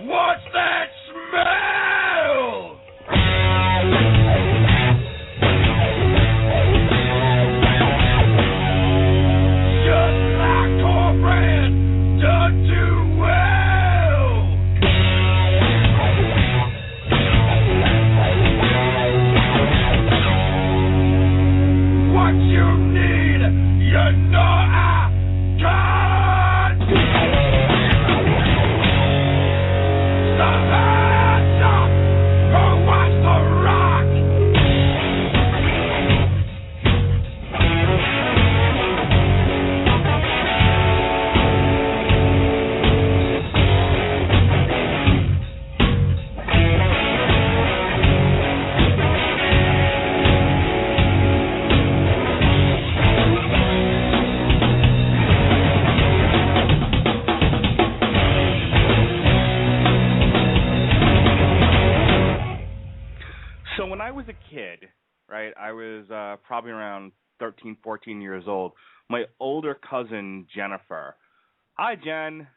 What's that smell? Just like cornbread done too well. What you need, you know I got. The hands up who wants to rock. So when I was a kid, right, I was probably around 13, 14 years old. My older cousin, Jennifer. Hi, Jen.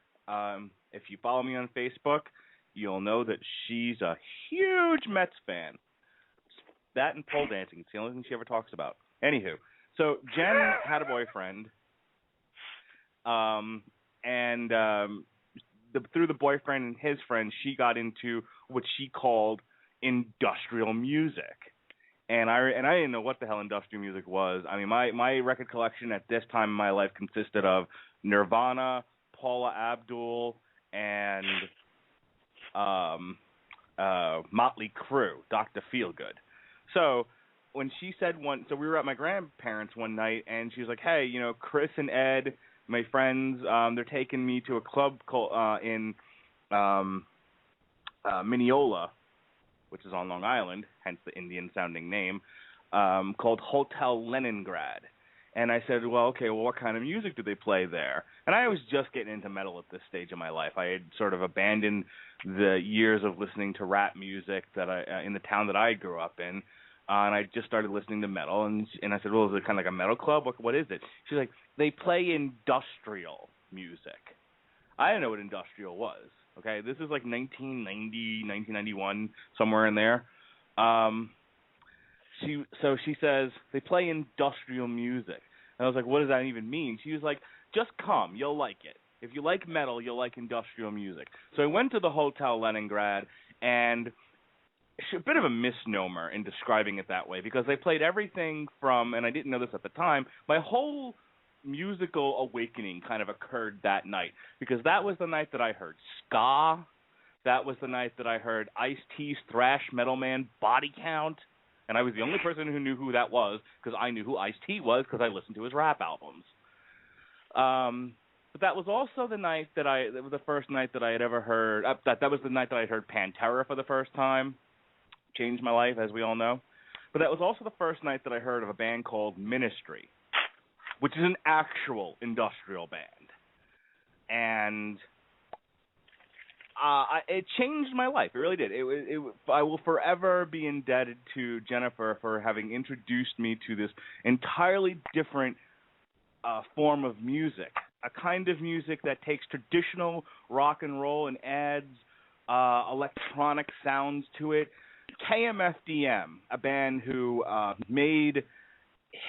If you follow me on Facebook, you'll know that she's a huge Mets fan. That and pole dancing. It's the only thing she ever talks about. Anywho, so Jen had a boyfriend, through the boyfriend and his friend, she got into what she called industrial music. And I didn't know what the hell industrial music was. I mean, my record collection at this time in my life consisted of Nirvana, Paula Abdul, and Motley Crue, Dr. Feelgood. So when she said so we were at my grandparents one night, and she was like, hey, Chris and Ed, my friends, they're taking me to a club in Mineola, which is on Long Island, hence the Indian-sounding name, called Hotel Leningrad. And I said, well, what kind of music do they play there? And I was just getting into metal at this stage of my life. I had sort of abandoned the years of listening to rap music that in the town that I grew up in, and I just started listening to metal. And I said, well, is it kind of like a metal club? What is it? She's like, they play industrial music. I didn't know what industrial was. Okay, this is like 1990, 1991, somewhere in there. She says, they play industrial music. And I was like, what does that even mean? She was like, just come, you'll like it. If you like metal, you'll like industrial music. So I went to the Hotel Leningrad, and it's a bit of a misnomer in describing it that way, because they played everything from, and I didn't know this at the time, my whole musical awakening kind of occurred that night, because that was the night that I heard ska. That was the night that I heard Ice-T's thrash metal man Body Count, and I was the only person who knew who that was, because I knew who Ice-T was because I listened to his rap albums. But that was also the night that that was the first night that I had ever heard. That was the night that I heard Pantera for the first time. Changed my life, as we all know. But that was also the first night that I heard of a band called Ministry, which is an actual industrial band. And it changed my life. It really did. I will forever be indebted to Jennifer for having introduced me to this entirely different form of music, a kind of music that takes traditional rock and roll and adds electronic sounds to it. KMFDM, a band who made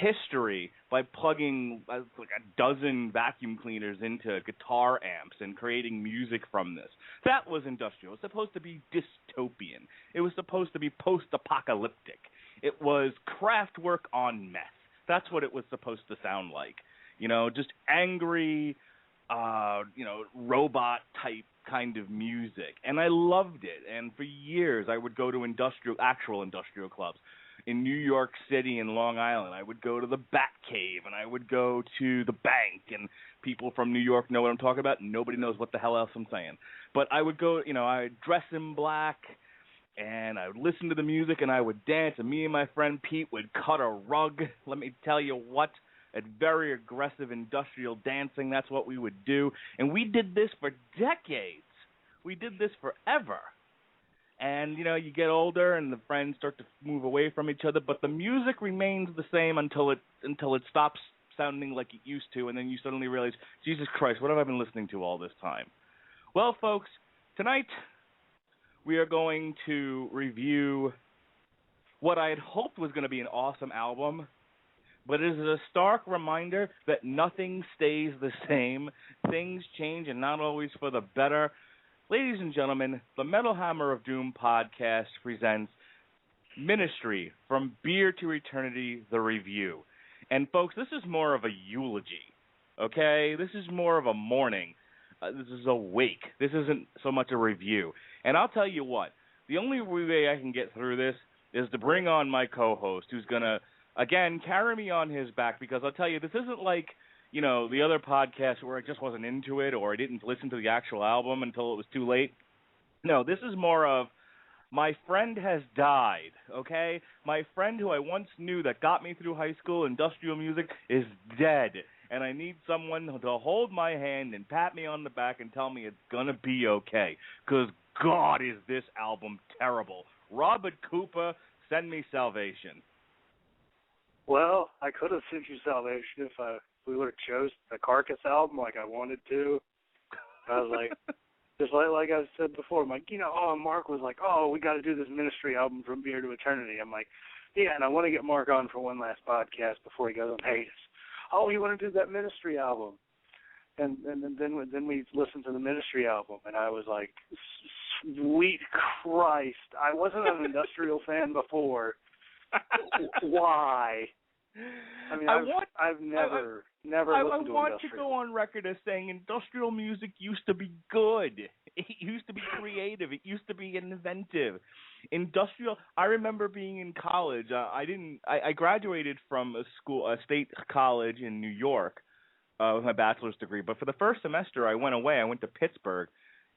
history by plugging like a dozen vacuum cleaners into guitar amps and creating music from this. That was industrial. It was supposed to be dystopian. It was supposed to be post-apocalyptic. It was Kraftwerk on meth. That's what it was supposed to sound like. Just angry, robot-type kind of music. And I loved it. And for years, I would go to actual industrial clubs. In New York City and Long Island, I would go to the Batcave, and I would go to the Bank, and people from New York know what I'm talking about. Nobody knows what the hell else I'm saying. But I would go, I would dress in black, and I would listen to the music, and I would dance, and me and my friend Pete would cut a rug. Let me tell you what, at very aggressive industrial dancing, that's what we would do. And we did this for decades. We did this forever. And, you get older and the friends start to move away from each other, but the music remains the same until it stops sounding like it used to, and then you suddenly realize, Jesus Christ, what have I been listening to all this time? Well, folks, tonight we are going to review what I had hoped was going to be an awesome album, but it is a stark reminder that nothing stays the same. Things change, and not always for the better. Ladies and gentlemen, the Metal Hammer of Doom podcast presents Ministry, From Beer to Eternity, the review. And folks, this is more of a eulogy, okay? This is more of a mourning. This is a wake. This isn't so much a review. And I'll tell you what, the only way I can get through this is to bring on my co-host, who's going to, again, carry me on his back, because I'll tell you, this isn't like, you know, the other podcasts where I just wasn't into it or I didn't listen to the actual album until it was too late. No, this is more of, my friend has died, okay? My friend who I once knew that got me through high school industrial music is dead, and I need someone to hold my hand and pat me on the back and tell me it's going to be okay, because God, is this album terrible. Robert Cooper, send me salvation. Well, I could have sent you salvation if we would have chose the Carcass album like I wanted to. I was like... Just like I said before, I'm like, Mark was like, we got to do this Ministry album From Beer to Eternity. I'm like, yeah, and I want to get Mark on for one last podcast before he goes on hiatus. Oh, you want to do that Ministry album? And then we listened to the Ministry album, and I was like, sweet Christ, I wasn't an industrial fan before. Why? I mean, I've never listened to industrial. I want to go on record as saying industrial music used to be good. It used to be creative. It used to be inventive. Industrial. I remember being in college. I graduated from a state college in New York with my bachelor's degree. But for the first semester, I went away. I went to Pittsburgh,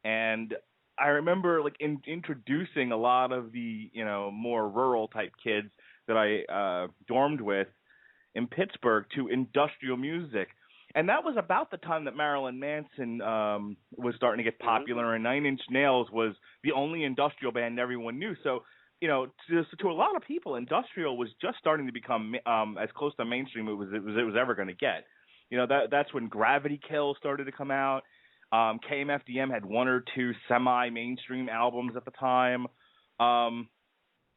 and I remember introducing a lot of the more rural type kids that I dormed with in Pittsburgh to industrial music. And that was about the time that Marilyn Manson was starting to get popular, and Nine Inch Nails was the only industrial band everyone knew. So, to a lot of people, industrial was just starting to become as close to mainstream it was ever going to get. That's when Gravity Kill started to come out. KMFDM had one or two semi-mainstream albums at the time.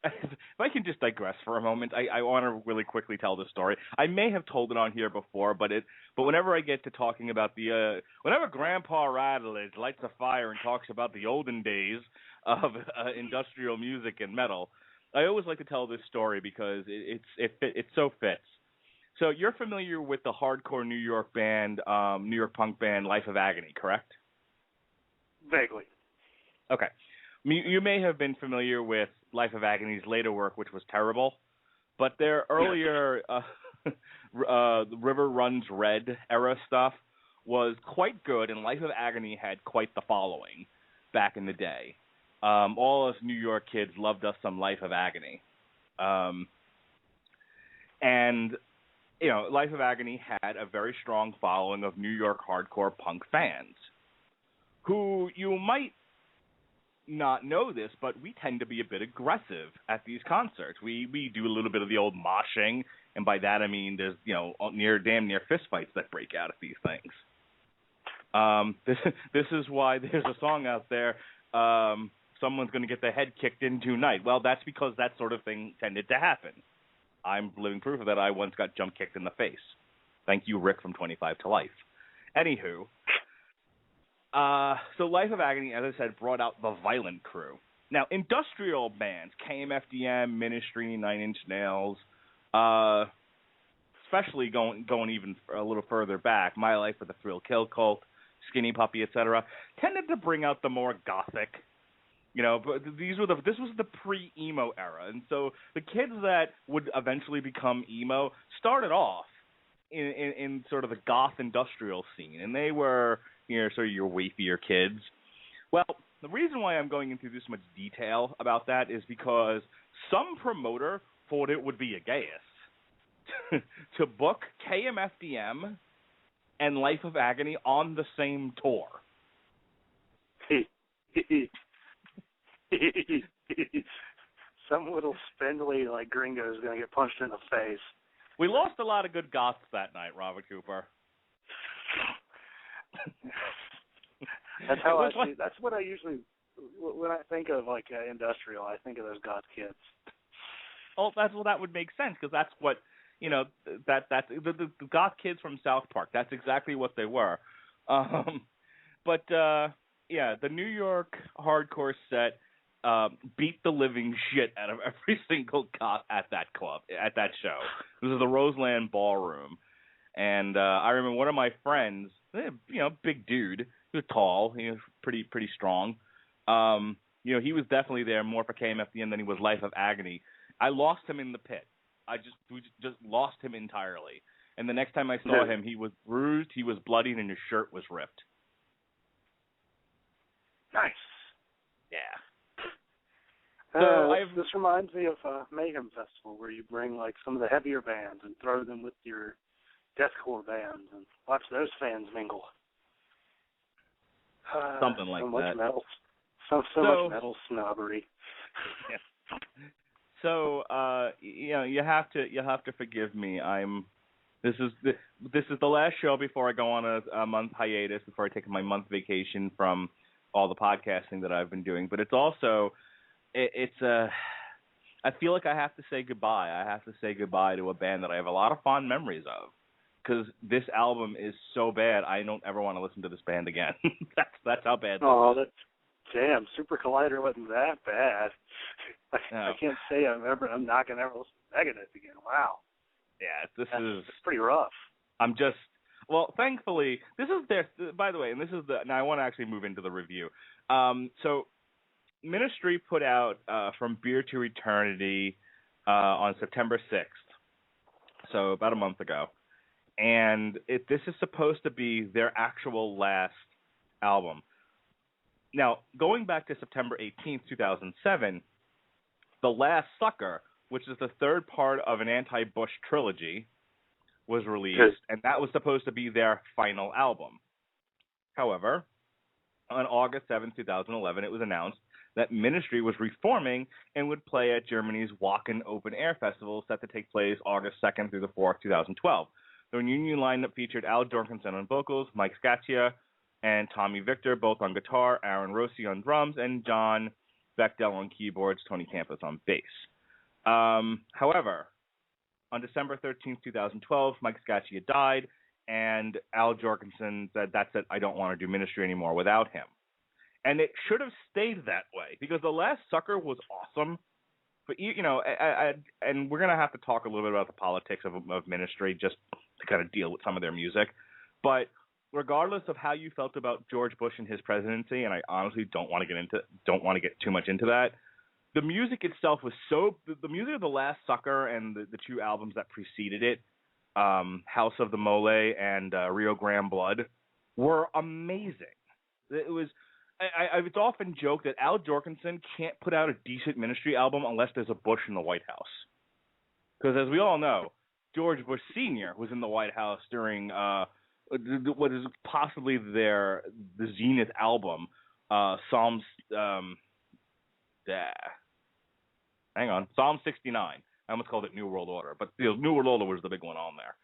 If I can just digress for a moment, I want to really quickly tell this story. I may have told it on here before, but whenever I get to talking about whenever Grandpa Radulich lights a fire and talks about the olden days of industrial music and metal, I always like to tell this story because it so fits. So you're familiar with the hardcore New York punk band Life of Agony, correct? Vaguely. Okay. You may have been familiar with Life of Agony's later work, which was terrible, but their earlier River Runs Red era stuff was quite good, and Life of Agony had quite the following back in the day. All us New York kids loved us some Life of Agony. And, Life of Agony had a very strong following of New York hardcore punk fans who you might not know this, but we tend to be a bit aggressive at these concerts. We do a little bit of the old moshing, and by that I mean there's damn near fist fights that break out at these things. This is why there's a song out there, someone's going to get their head kicked in tonight. Well, that's because that sort of thing tended to happen. I'm living proof of that. I once got jump kicked in the face. Thank you, Rick from 25 to Life. Anywho. So Life of Agony, as I said, brought out the Violent Crew. Now, industrial bands, KMFDM, Ministry, Nine Inch Nails, especially going even a little further back, My Life with the Thrill Kill Cult, Skinny Puppy, etc., tended to bring out the more gothic. But this was the pre-emo era, and so the kids that would eventually become emo started off in sort of the goth industrial scene, and they were sort of your wafier kids. Well, the reason why I'm going into this much detail about that is because some promoter thought it would be a gayest to book KMFDM and Life of Agony on the same tour. Some little spindly gringo is going to get punched in the face. We lost a lot of good goths that night, Robert Cooper. That's how that's what I usually when I think of like industrial, I think of those goth kids. Oh, that would make sense because that's what that's the goth kids from South Park. That's exactly what they were. But the New York hardcore set beat the living shit out of every single goth at that club, at that show. It was the Roseland Ballroom, and I remember one of my friends, big dude, he was tall, he was pretty strong. He was definitely there more for KMFDM than he was Life of Agony. I lost him in the pit. We just lost him entirely. And the next time I saw him, he was bruised, he was bloodied, and his shirt was ripped. Nice. Yeah. So this reminds me of Mayhem Festival, where you bring like some of the heavier bands and throw them with your deathcore bands and watch those fans mingle. Something like so much that. Metal, so much metal snobbery. Yeah. So you have to forgive me. This is the last show before I go on a month hiatus, before I take my month vacation from all the podcasting that I've been doing. But it's also I feel like I have to say goodbye. I have to say goodbye to a band that I have a lot of fond memories of, because this album is so bad I don't ever want to listen to this band again. that's how bad. Oh, damn! Super Collider wasn't that bad. I can't say I'm not gonna ever listen to Megadeth again. Wow. Yeah, this is pretty rough. Thankfully, this is their. By the way, and this is now I want to actually move into the review. So, Ministry put out From Beer to Eternity on September 6th, so about a month ago, and this is supposed to be their actual last album. Now, going back to September 18th, 2007, The Last Sucker, which is the third part of an anti-Bush trilogy, was released, and that was supposed to be their final album. However, on August 7th, 2011, it was announced that Ministry was reforming and would play at Germany's Wacken Open Air Festival, set to take place August 2nd through the 4th, 2012. The reunion lineup featured Al Jorgensen on vocals, Mike Scaccia and Tommy Victor both on guitar, Aaron Rossi on drums, and John Bechdel on keyboards, Tony Campos on bass. However, on December 13th, 2012, Mike Scaccia died, and Al Jorgensen said, "That's it, I don't want to do Ministry anymore without him." And it should have stayed that way, because The Last Sucker was awesome. But, and we're going to have to talk a little bit about the politics of Ministry, just to kind of deal with some of their music. But regardless of how you felt about George Bush and his presidency, and I honestly don't want to get too much into that, the music itself was the music of The Last Sucker and the two albums that preceded it, House of the Mole and Rio Grande Blood, were amazing. It was. It's often joked that Al Jorgensen can't put out a decent Ministry album unless there's a Bush in the White House. Because as we all know, George Bush Sr. was in the White House during what is possibly the Zenith album, Psalm 69. I almost called it New World Order, but New World Order was the big one on there.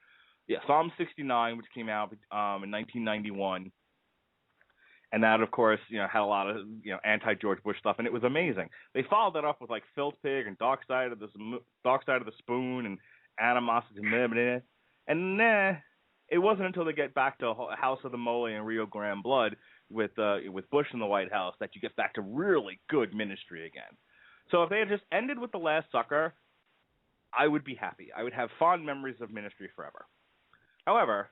Yeah, Psalm 69, which came out in 1991. And that, of course, had a lot of anti-George Bush stuff, and it was amazing. They followed that up with like Filth Pig and Dark Side of the Spoon and Animosity, and it wasn't until they get back to House of the Mole and Rio Grande Blood with Bush in the White House that you get back to really good Ministry again. So if they had just ended with The Last Sucker, I would be happy. I would have fond memories of Ministry forever. However,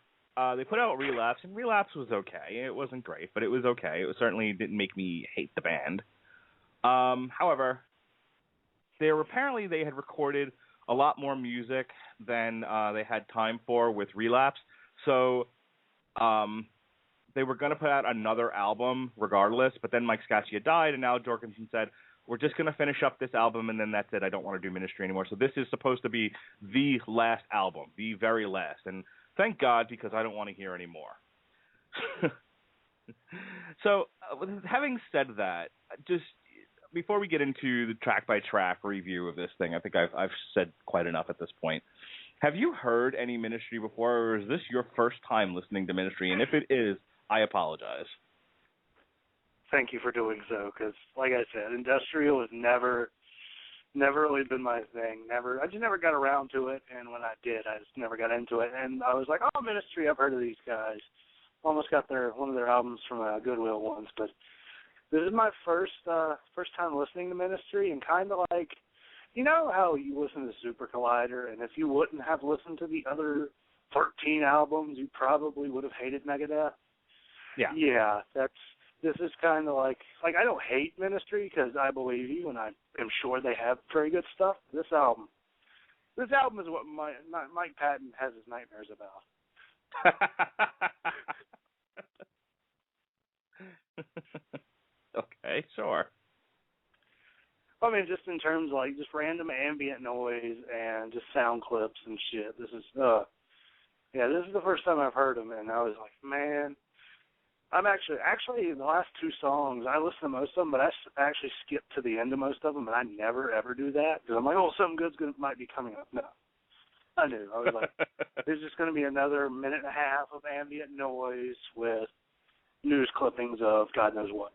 they put out Relapse, and Relapse was okay. It wasn't great, but it was okay. It certainly didn't make me hate the band. However, they had recorded a lot more music than they had time for with Relapse, so they were going to put out another album regardless, but then Mike Scaccia died, and Al Jorgensen said, "We're just going to finish up this album, and then that's it. I don't want to do Ministry anymore." So this is supposed to be the last album, the very last, and thank God, because I don't want to hear any more. So, having said that, just before we get into the track-by-track review of this thing, I think I've said quite enough at this point. Have you heard any Ministry before, or is this your first time listening to Ministry? And if it is, I apologize. thank you for doing so, because, like I said, industrial has never really been my thing. I just never got around to it, and when I did, I just never got into it. And I was like, oh, Ministry, I've heard of these guys. Almost got one of their albums from Goodwill once, but this is my first time listening to Ministry, and kind of like, you know how you listen to Super Collider, and if you wouldn't have listened to the other 13 albums, you probably would have hated Megadeth? Yeah. Yeah, this is kind of like I don't hate Ministry because I believe you, and I am sure they have very good stuff. This album is what Mike Patton has his nightmares about. Okay, sure. I mean, just in terms of like just random ambient noise and just sound clips and shit. This is the first time I've heard them, and I was like, man, I'm actually the last two songs I listen to most of them, but I actually skip to the end of most of them, and I never ever do that because I'm like, oh, something good's might be coming up. No, I knew. I was like, there's just going to be another minute and a half of ambient noise with news clippings of God knows what.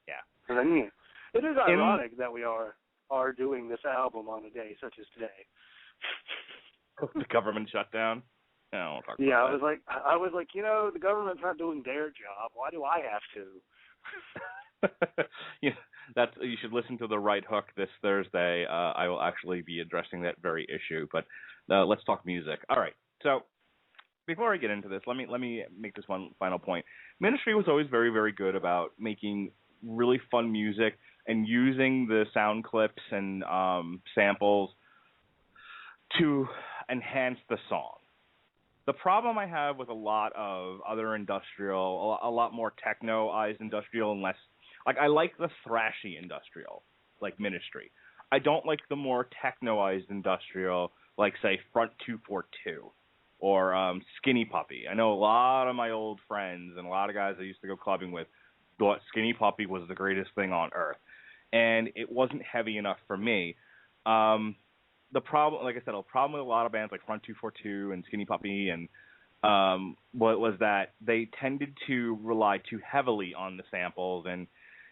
Yeah. I mean, it is ironic that we are doing this album on a day such as today. The government shutdown. No, I won't talk about yeah, that. I was like, you know, the government's not doing their job. Why do I have to? Yeah, you should listen to The Right Hook this Thursday. I will actually be addressing that very issue. But let's talk music. All right. So before I get into this, let me make this one final point. Ministry was always very, very good about making really fun music and using the sound clips and samples to enhance the song. The problem I have with a lot of other industrial, a lot more techno-ized industrial and less, like I like the thrashy industrial, like Ministry. I don't like the more techno-ized industrial, like say Front 242 or Skinny Puppy. I know a lot of my old friends and a lot of guys I used to go clubbing with thought Skinny Puppy was the greatest thing on earth, and it wasn't heavy enough for me. The problem, like I said, the problem with a lot of bands like Front 242 and Skinny Puppy and was that they tended to rely too heavily on the samples. And,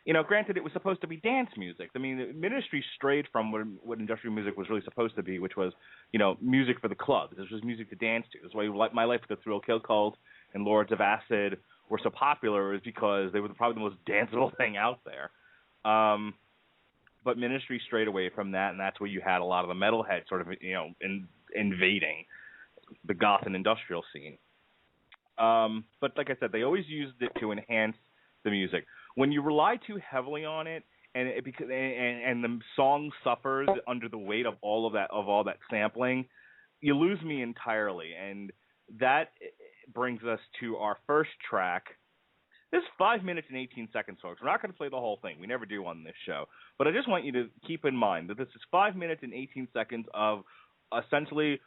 you know, granted, it was supposed to be dance music. I mean, the Ministry strayed from what industrial music was really supposed to be, which was, you know, music for the club. This was music to dance to. That's why My Life with the Thrill Kill Cult and Lords of Acid were so popular, is because they were probably the most danceable thing out there. But Ministry strayed away from that, and that's where you had a lot of the metalheads sort of, you know, invading the goth and industrial scene. But like I said, they always used it to enhance the music. When you rely too heavily on it, and the song suffers under the weight of all that sampling, you lose me entirely. And that brings us to our first track. This is 5 minutes and 18 seconds, folks. We're not going to play the whole thing. We never do on this show. But I just want you to keep in mind that this is 5 minutes and 18 seconds of essentially,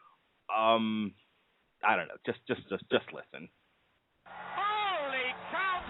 I don't know, just listen. Holy cow!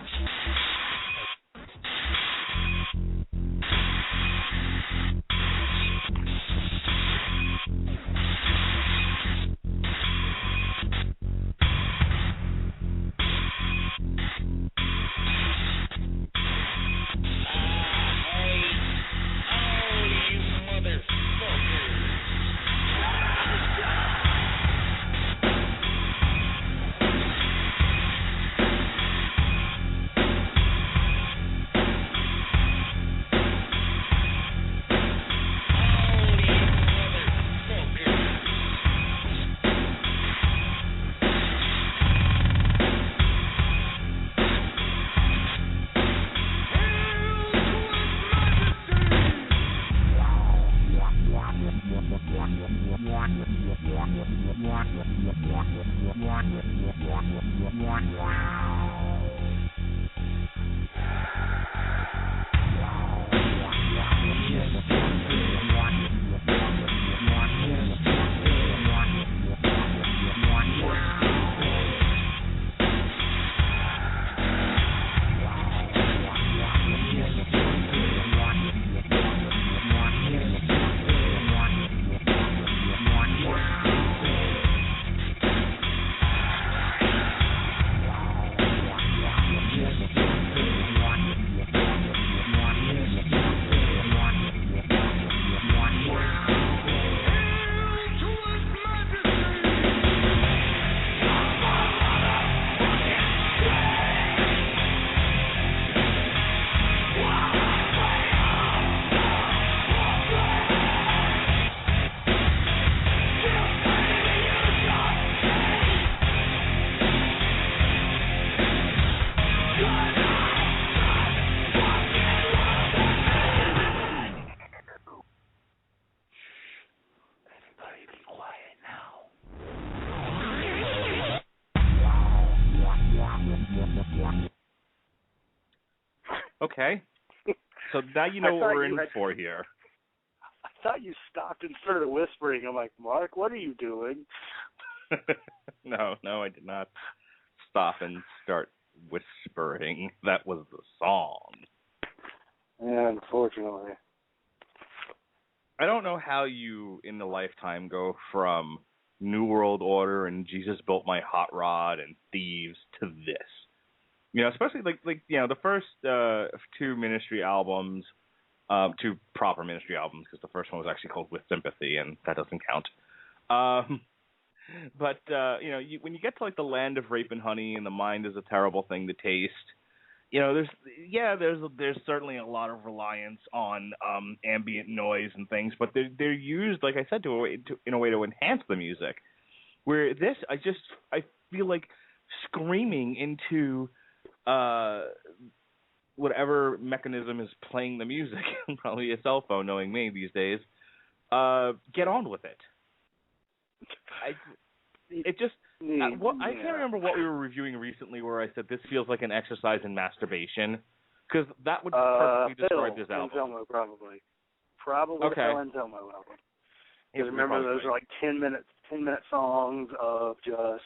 Okay. So now you know what we're in had, for here. I thought you stopped and started whispering. I'm like, Mark, what are you doing? No, I did not stop and start whispering. That was the song. Yeah, unfortunately. I don't know how you, in a lifetime, go from New World Order and Jesus Built My Hot Rod and Thieves to this. You know, especially like the first two Ministry albums, two proper Ministry albums, because the first one was actually called With Sympathy, and that doesn't count. But when you get to like the Land of Rape and Honey and The Mind Is a Terrible Thing to Taste, you know, there's certainly a lot of reliance on ambient noise and things, but they're used, like I said, in a way to enhance the music. Where this, I feel like screaming into whatever mechanism is playing the music, probably a cell phone, knowing me these days. Get on with it. I can't remember what we were reviewing recently where I said this feels like an exercise in masturbation, because that would perfectly describe this album. Anselmo, probably okay. the Anselmo album. Because remember, those are like 10-minute songs of just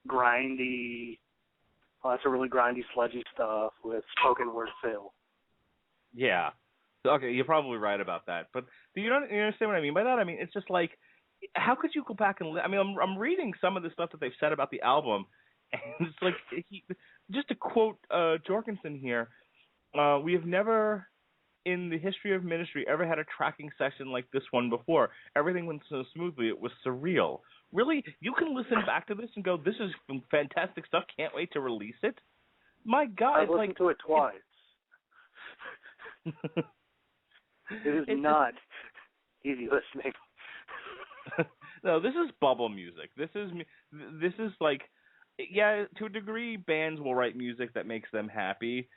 grindy, lots of really grindy, sludgy stuff with spoken word fill. Yeah. Okay, you're probably right about that. But do you understand what I mean by that? I mean, it's just like, how could you go back and I'm reading some of the stuff that they've said about the album, and it's like, just to quote Jorgensen here, we have never in the history of Ministry ever had a tracking session like this one before. Everything went so smoothly, it was surreal. Really, you can listen back to this and go, this is fantastic stuff, can't wait to release it. My God, I've listened to it twice. It is not easy listening. No, this is bubble music. This is like, yeah, to a degree, bands will write music that makes them happy,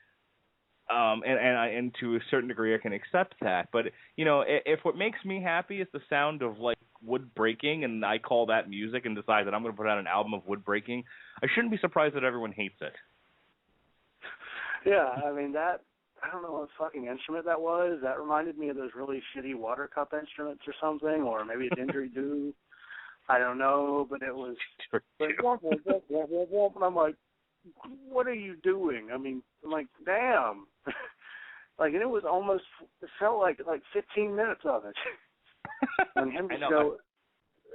and to a certain degree, I can accept that. But you know, if what makes me happy is the sound of like wood breaking, and I call that music, and decide that I'm going to put out an album of wood breaking, I shouldn't be surprised that everyone hates it. Yeah, I mean that. I don't know what fucking instrument that was. That reminded me of those really shitty water cup instruments or something, or maybe a didgeridoo. I don't know, but it was like, womp, womp, womp, womp, womp, womp, and I'm like, what are you doing? I mean, I'm like, damn. Like, and it was almost, it felt like 15 minutes of it. And him just go,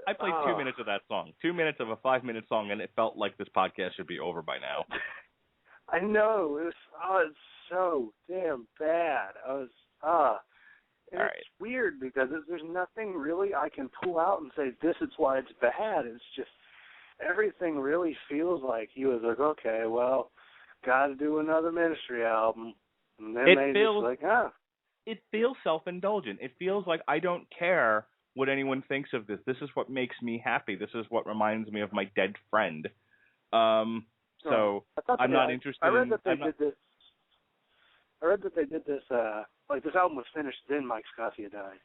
I played 2 minutes of that song, 2 minutes of a 5-minute song, and it felt like this podcast should be over by now. I know. It's so damn bad. And All it's right. weird because there's nothing really I can pull out and say this is why it's bad. It's just everything really feels like he was like, okay, well, got to do another Ministry album, and then It feels self-indulgent. It feels like I don't care what anyone thinks of this. This is what makes me happy. This is what reminds me of my dead friend. So I'm not interested. I read that they did this. I read that they did this. Like this album was finished, then Mike Scotia died.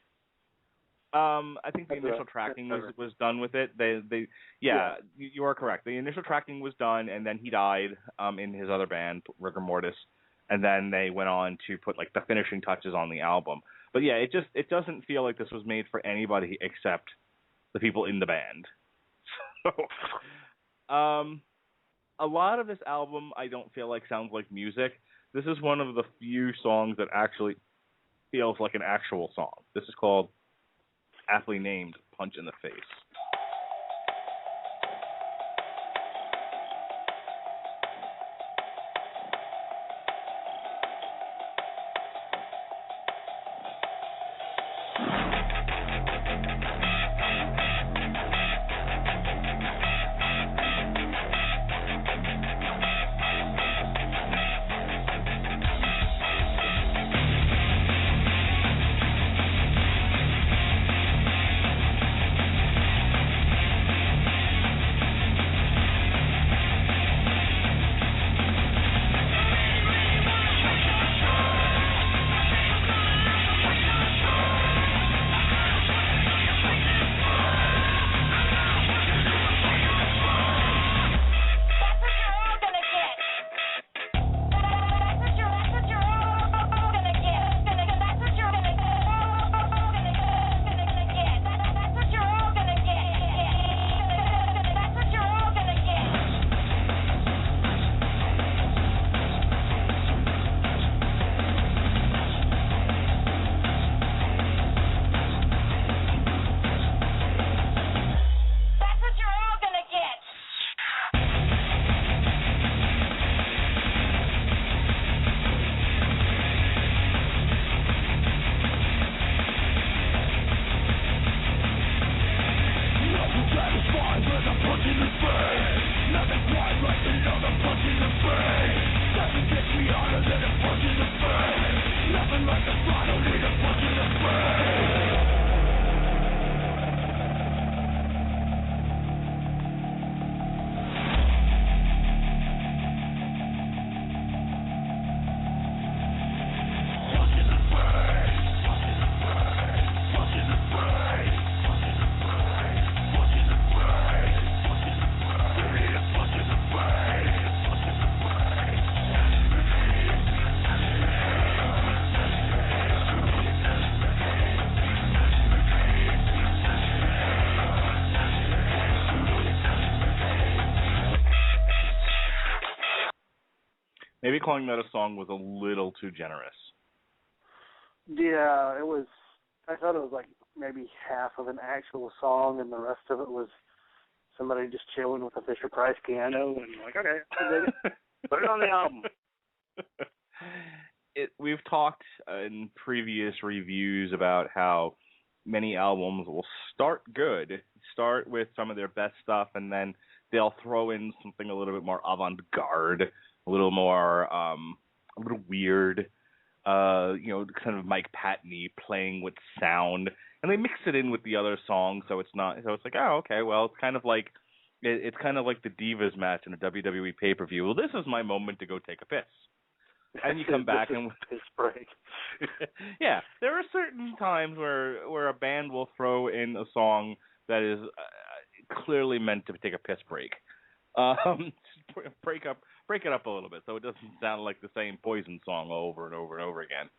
I think the initial tracking was done with it. You are correct. The initial tracking was done, and then he died in his other band, Rigor Mortis, and then they went on to put like the finishing touches on the album. But yeah, it doesn't feel like this was made for anybody except the people in the band. So, a lot of this album I don't feel like sounds like music. This is one of the few songs that actually feels like an actual song. This is called, aptly named, Punch in the Face. maybe calling that a song was a little too generous. Yeah, it was. I thought it was like maybe half of an actual song, and the rest of it was somebody just chilling with a Fisher-Price piano, and like, okay, I dig it. Put it on the album. We've talked in previous reviews about how many albums will start good, start with some of their best stuff, and then they'll throw in something a little bit more avant-garde, a little more, a little weird, kind of Mike Patney playing with sound, and they mix it in with the other songs, so it's like, oh, okay, well, it's kind of like the Divas match in a WWE pay-per-view. Well, this is my moment to go take a piss. And you come back and piss break. Yeah, there are certain times where a band will throw in a song that is clearly meant to take a piss break. Break it up a little bit so it doesn't sound like the same Poison song over and over and over again.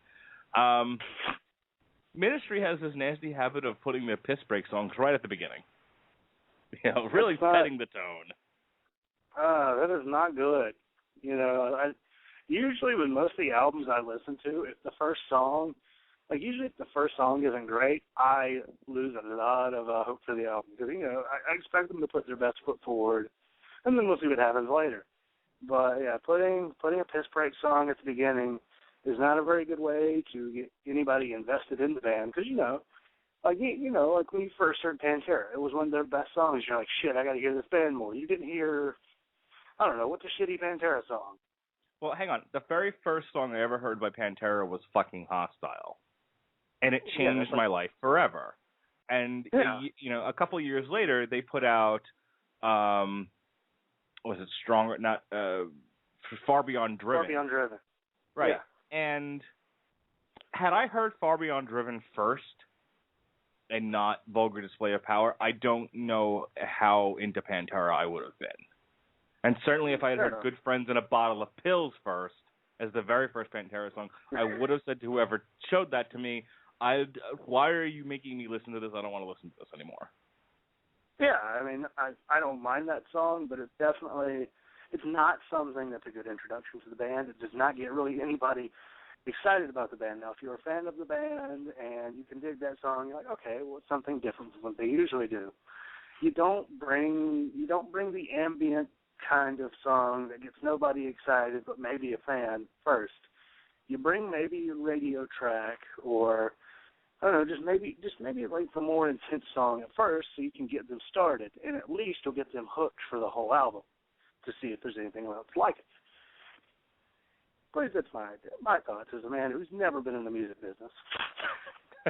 Ministry has this nasty habit of putting their piss break songs right at the beginning. Really setting the tone. That is not good. Usually with most of the albums I listen to, if the first song isn't great, I lose a lot of hope for the album. Because, I expect them to put their best foot forward, and then we'll see what happens later. But, yeah, putting a piss break song at the beginning is not a very good way to get anybody invested in the band. Because, like when you first heard Pantera, it was one of their best songs. You're like, shit, I got to hear this band more. You didn't hear, I don't know, what's a shitty Pantera song? Well, hang on. The very first song I ever heard by Pantera was Fucking Hostile. And it changed my life forever. And, a couple of years later, they put out, was it Stronger? Not, Far Beyond Driven. Far Beyond Driven. Right. Yeah. And had I heard Far Beyond Driven first and not Vulgar Display of Power, I don't know how into Pantera I would have been. And certainly if I had heard Good Friends and a Bottle of Pills first, as the very first Pantera song, I would have said to whoever showed that to me, why are you making me listen to this? I don't want to listen to this anymore. Yeah, I mean, I don't mind that song, but it's not something that's a good introduction to the band. It does not get really anybody excited about the band. Now, if you're a fan of the band and you can dig that song, you're like, okay, well, it's something different from what they usually do. You don't bring the ambient kind of song that gets nobody excited but maybe a fan first. You bring maybe a radio track or I don't know, just maybe like the more intense song at first so you can get them started, and at least you'll get them hooked for the whole album to see if there's anything else like it. But that's my thoughts as a man who's never been in the music business.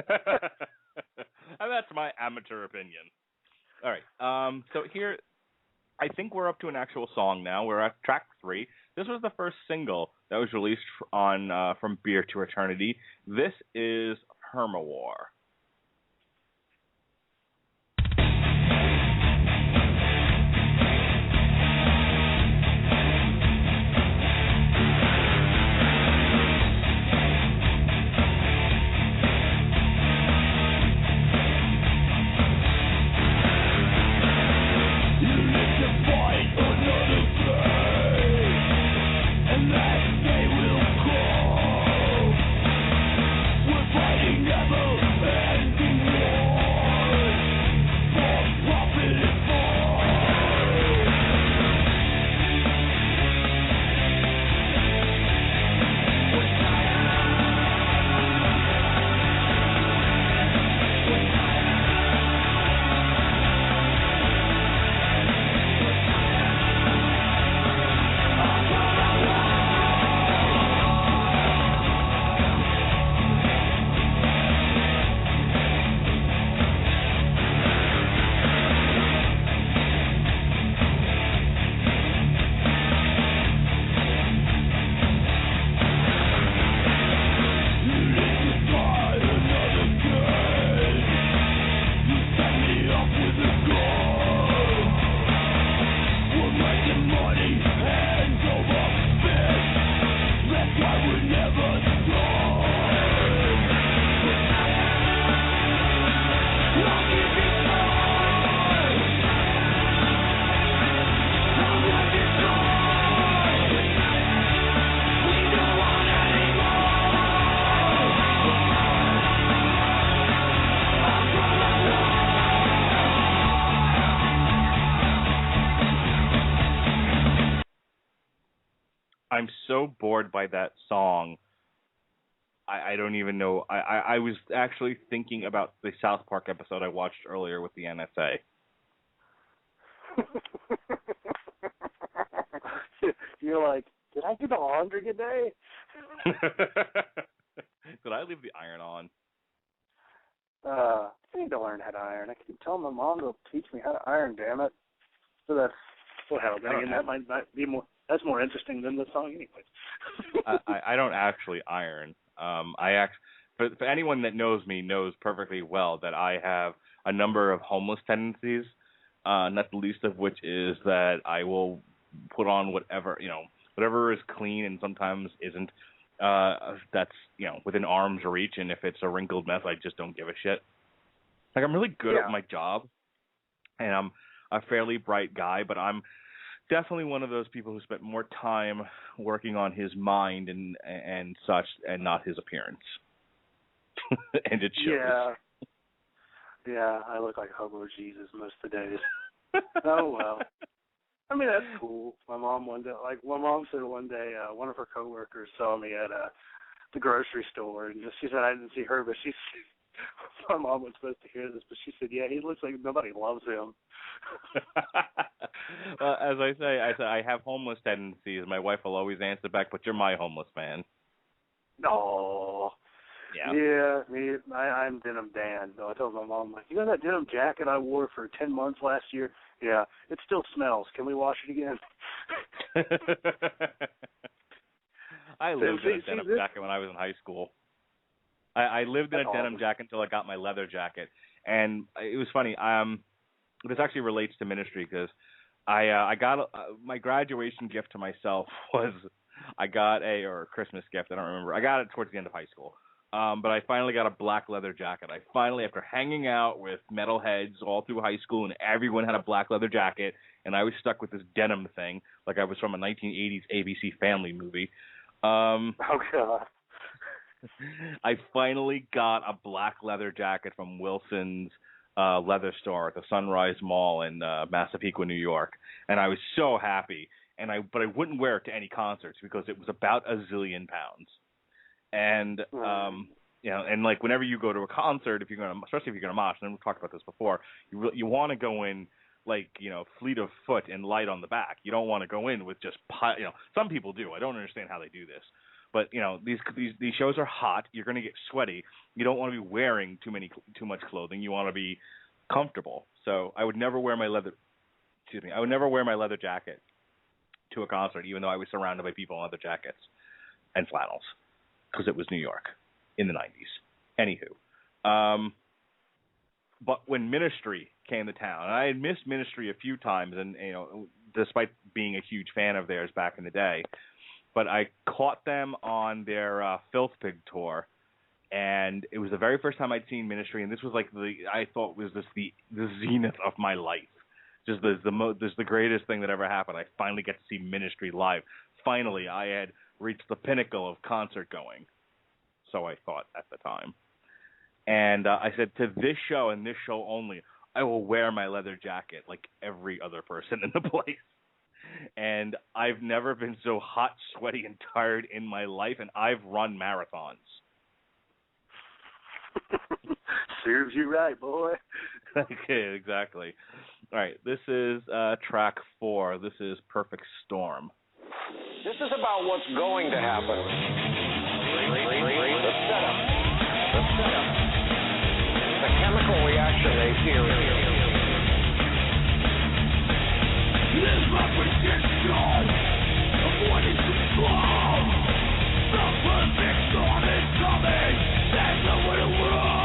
And that's my amateur opinion. All right, so here I think we're up to an actual song now. We're at track 3. This was the first single that was released on From Beer to Eternity. This is Permawar. Fighting devil. I'm so bored by that song. I don't even know. I was actually thinking about the South Park episode I watched earlier with the NSA. You're like, did I do the laundry today? Did I leave the iron on? I need to learn how to iron. I keep telling my mom to teach me how to iron, damn it. So that's, well, hell, dang, that might be more, that's more interesting than the song anyways. I don't actually iron. But for anyone that knows me knows perfectly well that I have a number of homeless tendencies, not the least of which is that I will put on whatever is clean and sometimes isn't. That's within arm's reach, and if it's a wrinkled mess, I just don't give a shit. Like, I'm really good at my job, and I'm a fairly bright guy, but I'm definitely one of those people who spent more time working on his mind and such, and not his appearance. And it shows. Yeah, I look like Hobo Jesus most of the days. Oh well. I mean, that's cool. My mom said one day, one of her coworkers saw me at the grocery store, and she said I didn't see her, but my mom was supposed to hear this, but she said, yeah, he looks like nobody loves him. Well, as I say, I have homeless tendencies. My wife will always answer back, but you're my homeless man. Oh. Yeah, I'm Denim Dan. So I told my mom, like, you know that denim jacket I wore for 10 months last year? Yeah, it still smells. Can we wash it again? I lived in a denim jacket when I was in high school. I lived in a denim jacket until I got my leather jacket. And it was funny. This actually relates to ministry because I got my graduation gift to myself was or a Christmas gift, I don't remember. I got it towards the end of high school. But I finally got a black leather jacket. After hanging out with metalheads all through high school, and everyone had a black leather jacket, and I was stuck with this denim thing, like I was from a 1980s ABC Family movie. Oh, God. I finally got a black leather jacket from Wilson's leather store at the Sunrise Mall in Massapequa, New York, and I was so happy. But I wouldn't wear it to any concerts because it was about a zillion pounds. And and like whenever you go to a concert, especially if you're gonna mosh, and we've talked about this before, you want to go in like fleet of foot and light on the back. You don't want to go in with just some people do. I don't understand how they do this, but these shows are hot. You're gonna get sweaty. You don't want to be wearing too much clothing. You want to be comfortable. So I would never wear my leather jacket to a concert, even though I was surrounded by people in leather jackets and flannels. Because it was New York in the 90s. Anywho. But when Ministry came to town, and I had missed Ministry a few times, and despite being a huge fan of theirs back in the day, but I caught them on their Filth Pig tour, and it was the very first time I'd seen Ministry, and this was like I thought was this the zenith of my life. Just the greatest thing that ever happened. I finally get to see Ministry live. Finally, I had reached the pinnacle of concert going. So I thought at the time. And I said, to this show and this show only, I will wear my leather jacket like every other person in the place. And I've never been so hot, sweaty, and tired in my life, and I've run marathons. Serves you right, boy. Okay, exactly. All right, this is track 4. This is Perfect Storm. This is about what's going to happen. The setup. The chemical reaction they fear. This representation of what is control. The perfect storm is coming. There's nowhere to run.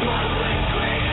What we create.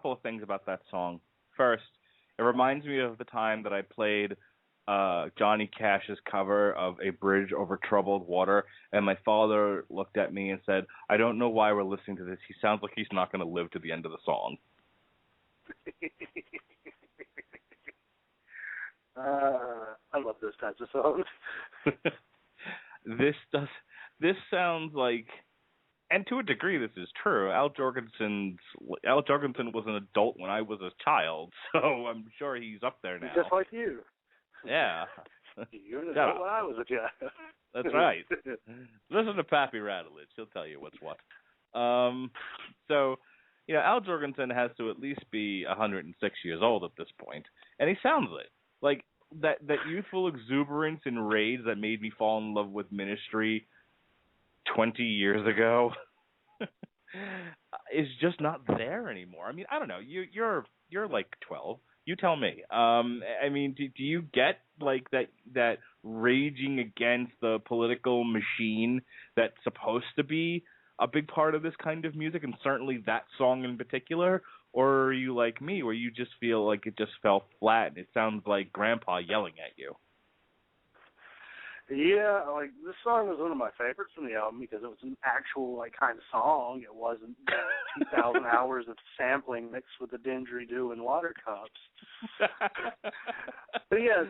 couple of things about that song. First, it reminds me of the time that I played Johnny Cash's cover of A Bridge Over Troubled Water, and my father looked at me and said, "I don't know why we're listening to this. He sounds like he's not going to live to the end of the song." I love those types of songs. This sounds like, and to a degree this is true, Al Jourgensen was an adult when I was a child, so I'm sure he's up there now. Just like you. Yeah. You're an adult when I was a child. That's right. Listen to Pappy Radulich. He'll tell you what's what. So, Al Jourgensen has to at least be 106 years old at this point, and he sounds it. Like, that youthful exuberance and rage that made me fall in love with Ministry 20 years ago is just not there anymore. I mean, I don't know. You're like 12. You tell me. I mean, do you get like that raging against the political machine that's supposed to be a big part of this kind of music, and certainly that song in particular? Or are you like me, where you just feel like it just fell flat and it sounds like Grandpa yelling at you? Yeah, like, this song was one of my favorites from the album because it was an actual, like, kind of song. It wasn't 2,000 hours of sampling mixed with the didgeridoo and water cups. But yeah,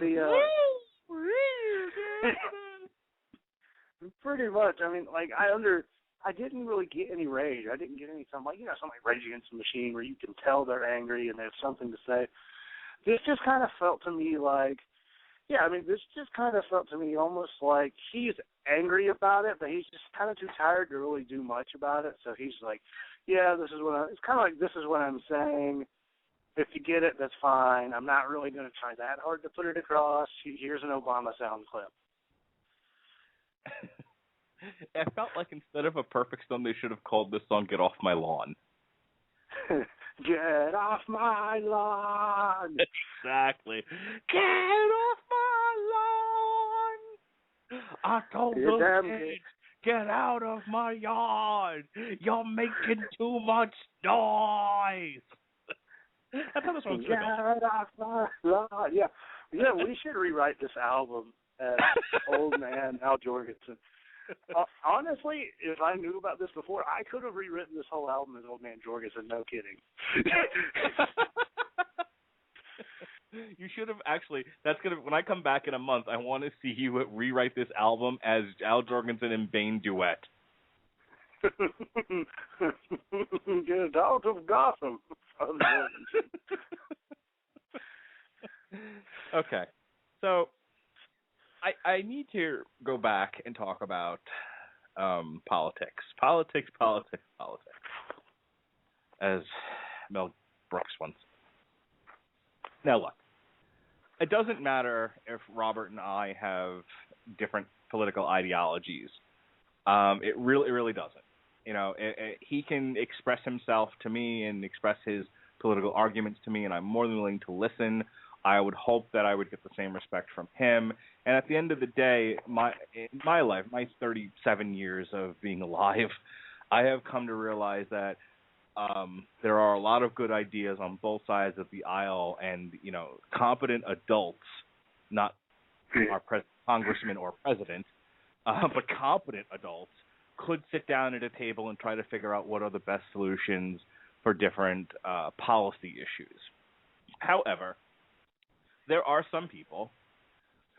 pretty much. I mean, like, I didn't really get any rage. I didn't get any something like Rage Against the Machine where you can tell they're angry and they have something to say. This just kind of felt to me like, this just kind of felt to me almost like he's angry about it, but he's just kind of too tired to really do much about it. So he's like, it's kind of like, this is what I'm saying. If you get it, that's fine. I'm not really going to try that hard to put it across. Here's an Obama sound clip. I felt like instead of A Perfect Storm, they should have called this song Get Off My Lawn. Get off my lawn. Exactly. Get off my lawn. I told the kids, get out of my yard. You're making too much noise. That's how this one's Get off my lawn. Yeah, we should rewrite this album as Old Man Al Jourgensen. Honestly, if I knew about this before, I could have rewritten this whole album as Old Man Jorgensen. No kidding. You should have actually. That's gonna. When I come back in a month, I want to see you rewrite this album as Al Jourgensen and Bane duet. Get out of Gotham. Okay, so. I need to go back and talk about politics. Politics, as Mel Brooks once said. Now, look, it doesn't matter if Robert and I have different political ideologies. It really doesn't. He can express himself to me and express his political arguments to me, and I'm more than willing to listen. I would hope that I would get the same respect from him. And at the end of the day, in my life, my 37 years of being alive, I have come to realize that there are a lot of good ideas on both sides of the aisle, and competent adults, not our congressman or president, but competent adults could sit down at a table and try to figure out what are the best solutions for different policy issues. However, there are some people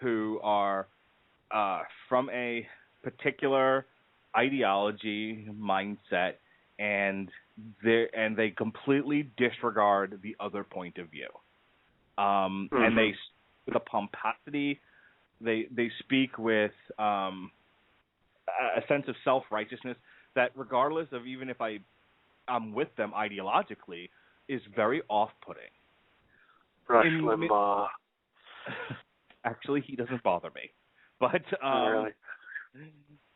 who are from a particular ideology, mindset, and they completely disregard the other point of view. And they, with a pomposity, they speak with a sense of self-righteousness that, regardless of even if I'm with them ideologically, is very off-putting. Rush Limbaugh. Actually, he doesn't bother me, but really?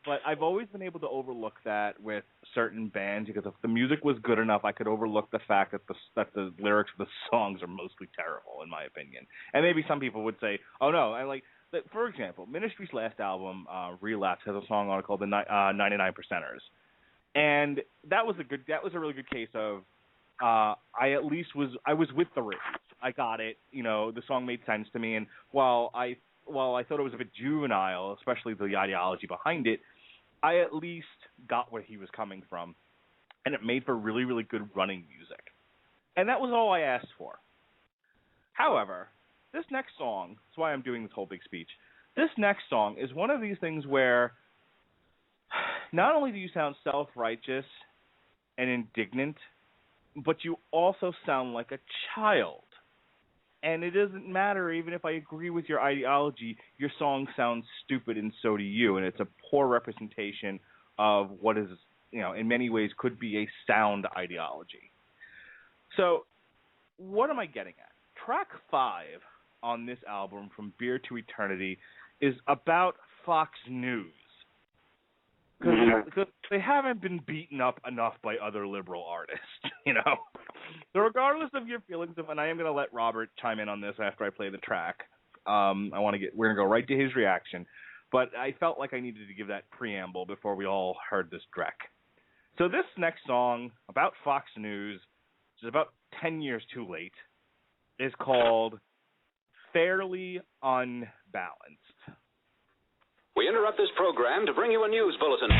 But I've always been able to overlook that with certain bands, because if the music was good enough, I could overlook the fact that the lyrics of the songs are mostly terrible, in my opinion. And maybe some people would say, "Oh no," I like. For example, Ministry's last album, Relapse, has a song on it called the 99 Percenters, and that was a really good case of I at least was with the rave. I got it. The song made sense to me, and while I thought it was a bit juvenile, especially the ideology behind it, I at least got where he was coming from, and it made for really, really good running music. And that was all I asked for. However, this next song, that's why I'm doing this whole big speech, this next song is one of these things where not only do you sound self-righteous and indignant, but you also sound like a child. And it doesn't matter, even if I agree with your ideology, your song sounds stupid, and so do you. And it's a poor representation of what is, in many ways could be a sound ideology. So what am I getting at? Track 5 on this album, From Beer to Eternity, is about Fox News. Because they haven't been beaten up enough by other liberal artists, So regardless of your feelings and I am going to let Robert chime in on this after I play the track. We're going to go right to his reaction. But I felt like I needed to give that preamble before we all heard this track. So this next song about Fox News, which is about 10 years too late, is called Fairly Unbalanced. We interrupt this program to bring you a news bulletin.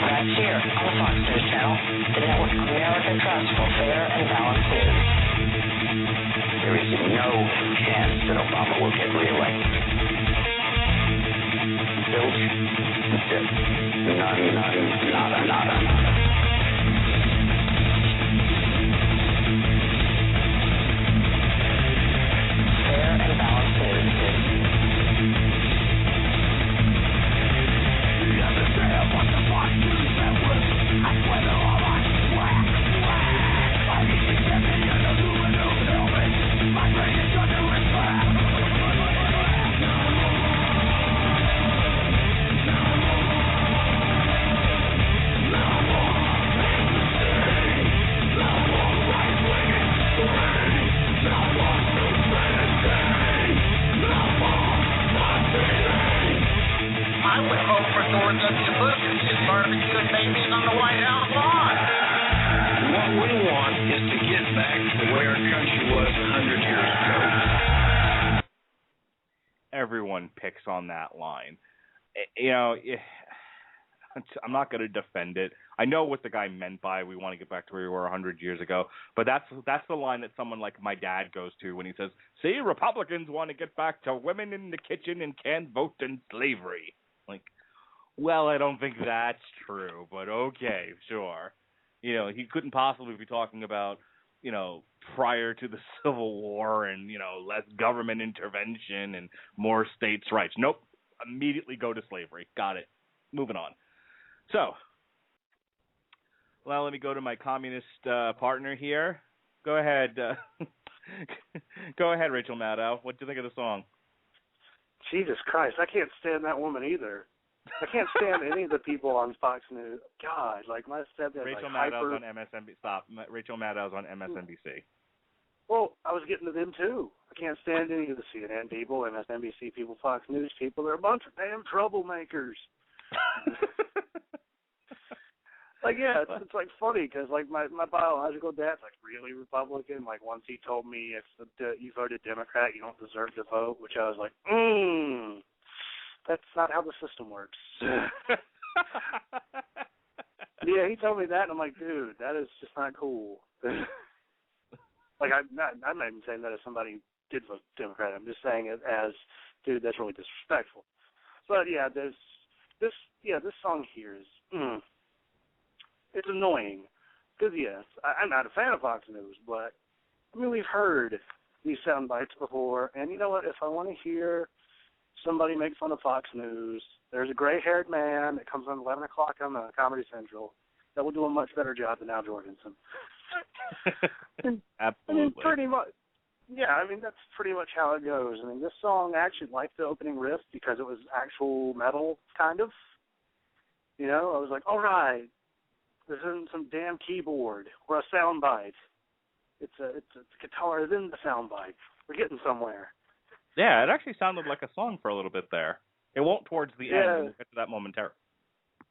Right here on the Fox News Channel, the network America trusts for fair and balanced news. There is no chance that Obama will get reelected. Zilch, zip, nada. Fair and balanced news is... The other day I watched the Fox News Network. I swear they're all like whack. I need to get me an aluminum helmet. My brain is under attack. I would vote for George W. Bush and his barbecued babies on the White House lawn. What we want is to get back to where our country was 100 years ago. Everyone picks on that line. I'm not going to defend it. I know what the guy meant by we want to get back to where we were 100 years ago, but that's the line that someone like my dad goes to when he says, "See, Republicans want to get back to women in the kitchen and can't vote in slavery." Like, well, I don't think that's true, but okay, sure. He couldn't possibly be talking about, prior to the Civil War and, less government intervention and more states' rights. Nope. Immediately go to slavery. Got it. Moving on. So, well, let me go to my communist partner here. Go ahead. Go ahead, Rachel Maddow. What do you think of the song? Jesus Christ, I can't stand that woman either. I can't stand any of the people on Fox News. God, my stepdad. Rachel Maddow's on MSNBC. Stop. Rachel Maddow's on MSNBC. Well, I was getting to them too. I can't stand any of the CNN people, MSNBC people, Fox News people. They're a bunch of damn troublemakers. It's funny because my biological dad's really Republican. Once he told me if you voted Democrat, you don't deserve to vote, which I was like, that's not how the system works. Yeah, he told me that, and I'm like, dude, that is just not cool. I'm not even saying that if somebody did vote Democrat. I'm just saying it as, dude, that's really disrespectful. But yeah, this song here is, it's annoying. Because yes, I'm not a fan of Fox News, but we've heard these sound bites before, and you know what? If I want to hear somebody make fun of Fox News, there's a gray-haired man that comes on 11 o'clock on Comedy Central that will do a much better job than Al Jorgensen. Absolutely. Pretty much. Yeah, that's pretty much how it goes. This song, I actually liked the opening riff because it was actual metal, kind of. I was like, all right, this isn't some damn keyboard or a sound bite. It's a guitar in the sound bite. We're getting somewhere. Yeah, it actually sounded like a song for a little bit there. It won't towards the end. We'll get to that momentarily.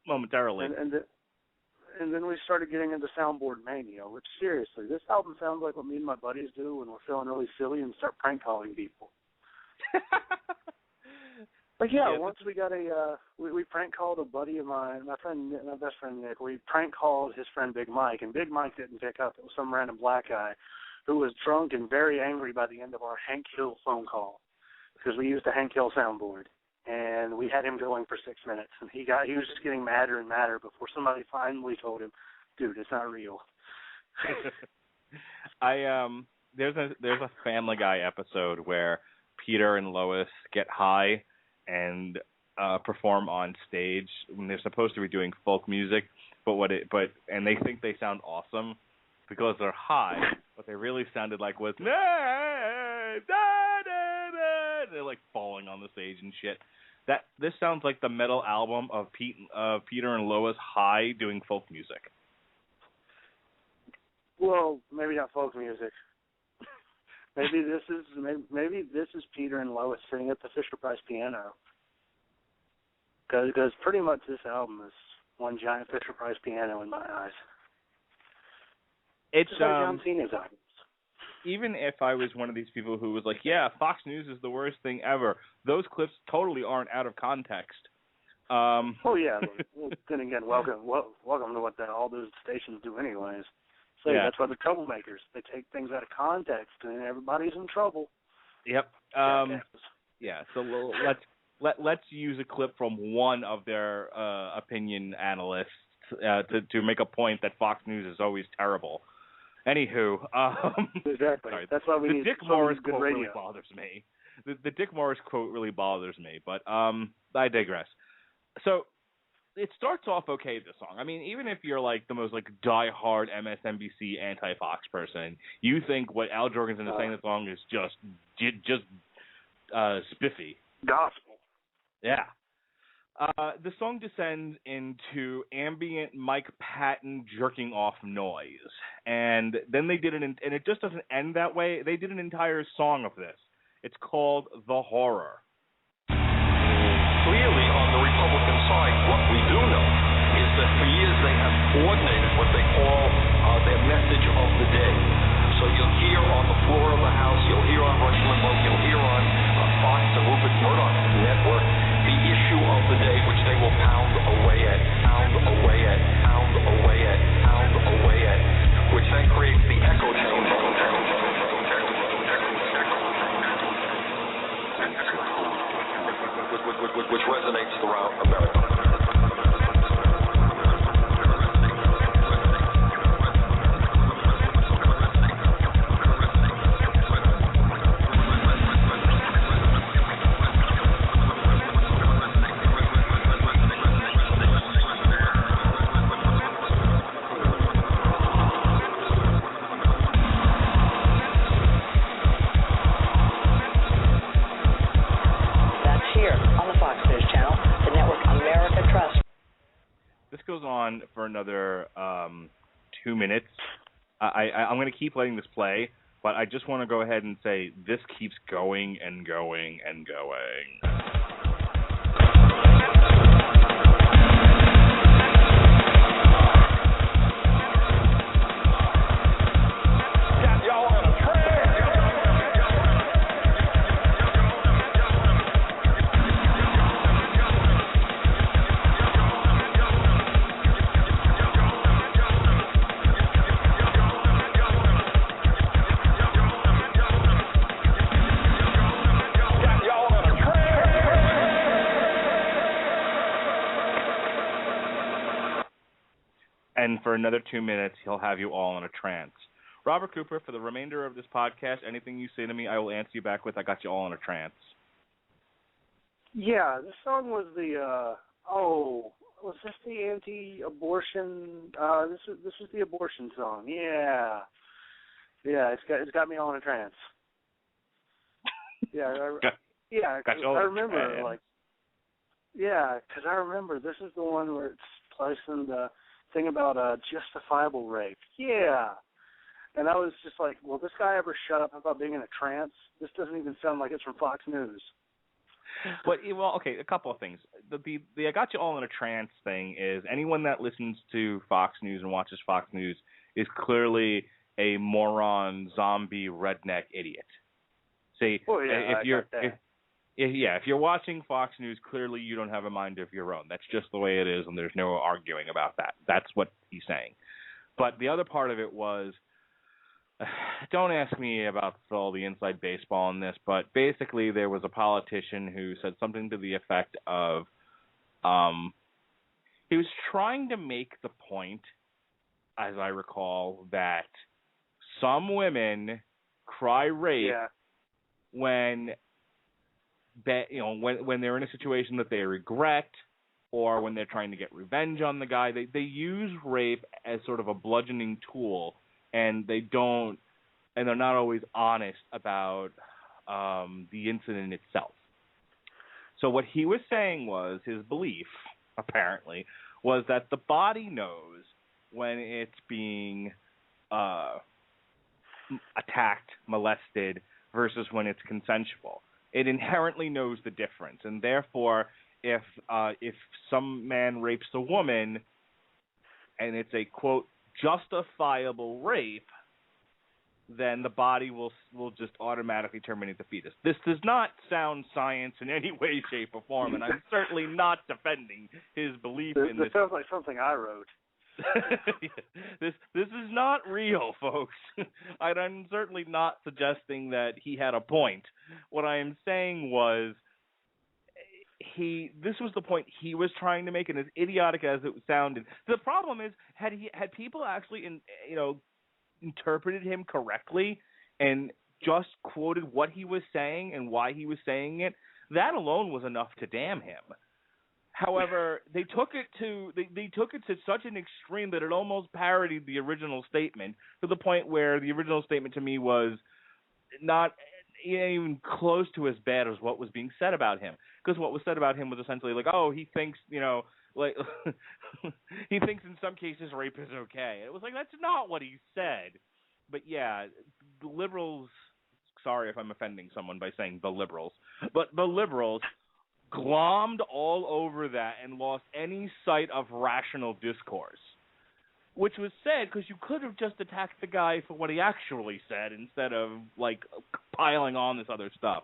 momentarily. And then we started getting into soundboard mania, which, seriously, this album sounds like what me and my buddies do when we're feeling really silly and start prank calling people. But yeah, once we got we prank called a buddy of mine, my best friend Nick. We prank called his friend Big Mike, and Big Mike didn't pick up. It was some random black guy who was drunk and very angry by the end of our Hank Hill phone call, because we used a Hank Hill soundboard. And we had him going for 6 minutes, and he was just getting madder and madder before somebody finally told him, "Dude, it's not real." There's a Family Guy episode where Peter and Lois get high and perform on stage when they're supposed to be doing folk music, and they think they sound awesome because they're high. What they really sounded like was they're like falling on the stage and shit. This sounds like the metal album of Peter and Lois high doing folk music. Well, maybe not folk music. Maybe this is Peter and Lois sitting at the Fisher-Price piano. Because pretty much this album is one giant Fisher-Price piano in my eyes. It's just like John Cena's albums. Even if I was one of these people who was like, yeah, Fox News is the worst thing ever, those clips totally aren't out of context. Oh, yeah. Well, then again, welcome to what all those stations do anyways. So yeah, that's why they're troublemakers. They take things out of context, and everybody's in trouble. Yep. Yeah, so let's use a clip from one of their opinion analysts to make a point that Fox News is always terrible. Anywho, exactly. Sorry, That's why we need Dick Morris good quote radio. really bothers me. The Dick Morris quote really bothers me, but I digress. So it starts off okay, this song. I mean, even if you're like the most like diehard MSNBC anti-Fox person, you think what Al Jorgensen is saying in the song is just spiffy. Gospel. Yeah. The song descends into ambient Mike Patton jerking off noise, and then they did and it just doesn't end that way. They did an entire song of this. It's called The Horror. Clearly, on the Republican side, what we do know is that for years they have coordinated what they call their message of the day. So you'll hear on the floor of the House, you'll hear on Rush Limbaugh, you'll hear on Fox and Rupert Murdoch's network, the issue of the day, which they will pound away at, pound away at, pound away at, pound away at, which then creates the echo chamber, which resonates throughout America. On for another 2 minutes. I'm going to keep letting this play, but I just want to go ahead and say this keeps going and going and going. And for another 2 minutes, he'll have you all in a trance. Robert Cooper, for the remainder of this podcast, anything you say to me, I will answer you back with, I got you all in a trance. Yeah, this song was was this the anti-abortion, this is the abortion song, yeah. Yeah, it's got me all in a trance. Yeah, I remember, because I remember this is the one where it's placing the thing about justifiable rape. Yeah. And I was just like, will this guy ever shut up about being in a trance? This doesn't even sound like it's from Fox News. But well, okay, a couple of things. The I got you all in a trance thing is anyone that listens to Fox News and watches Fox News is clearly a moron, zombie, redneck idiot. See, if you're watching Fox News, clearly you don't have a mind of your own. That's just the way it is, and there's no arguing about that. That's what he's saying. But the other part of it was, don't ask me about all the inside baseball in this, but basically there was a politician who said something to the effect of, he was trying to make the point, as I recall, that some women cry rape when they're in a situation that they regret, or when they're trying to get revenge on the guy. They use rape as sort of a bludgeoning tool, and they're not always honest about the incident itself. So what he was saying was, his belief, apparently, was that the body knows when it's being attacked, molested, versus when it's consensual. It inherently knows the difference, and therefore, if some man rapes a woman, and it's a, quote, justifiable rape, then the body will just automatically terminate the fetus. This does not sound science in any way, shape, or form, and I'm certainly not defending his belief in this. This sounds like something I wrote. This is not real, folks. I'm certainly not suggesting that he had a point. What I am saying was, this was the point he was trying to make, and as idiotic as it sounded, the problem is, had people actually interpreted him correctly and just quoted what he was saying and why he was saying it, that alone was enough to damn him. However, they took it to such an extreme that it almost parodied the original statement, to the point where the original statement to me was not even close to as bad as what was being said about him. Because what was said about him was essentially like, oh, he thinks, like he thinks in some cases rape is okay. It was like, that's not what he said. But yeah, the liberals, sorry if I'm offending someone by saying the liberals, but the liberals glommed all over that and lost any sight of rational discourse, which was sad because you could have just attacked the guy for what he actually said instead of like piling on this other stuff.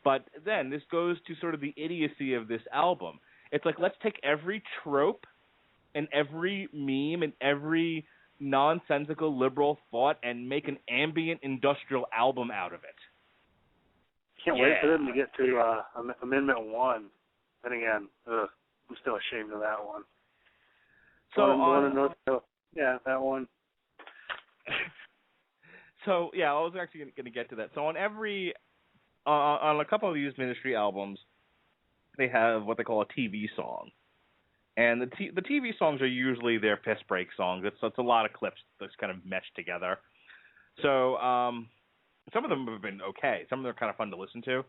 But then this goes to sort of the idiocy of this album. It's like, let's take every trope and every meme and every nonsensical liberal thought and make an ambient industrial album out of it. Can't wait for them to get to Amendment 1. And again, I'm still ashamed of that one. So that one. So yeah, I was actually going to get to that. So on on a couple of these Ministry albums, they have what they call a TV song, and the TV songs are usually their piss break songs. It's a lot of clips that's kind of meshed together. So some of them have been okay. Some of them are kind of fun to listen to.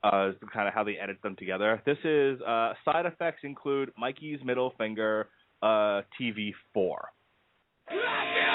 Kind of how they edit them together. This is side effects include Mikey's middle finger, TV 4. Thank you.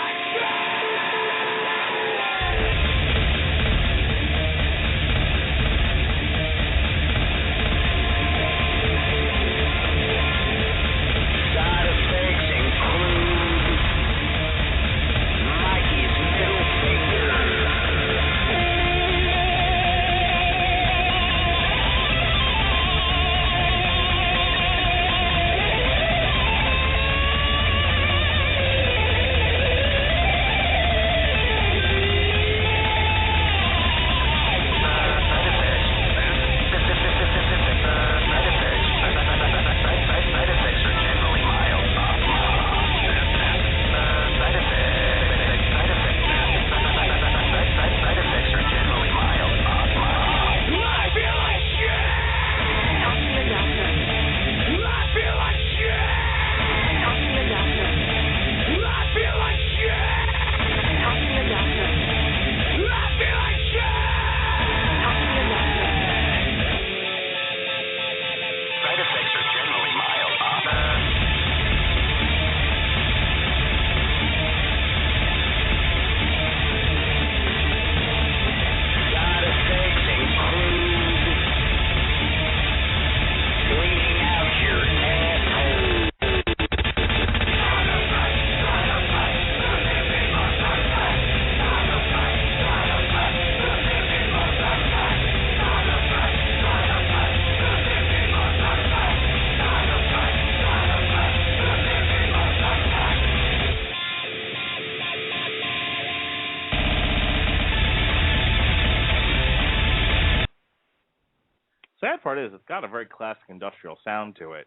part is it's got a very classic industrial sound to it.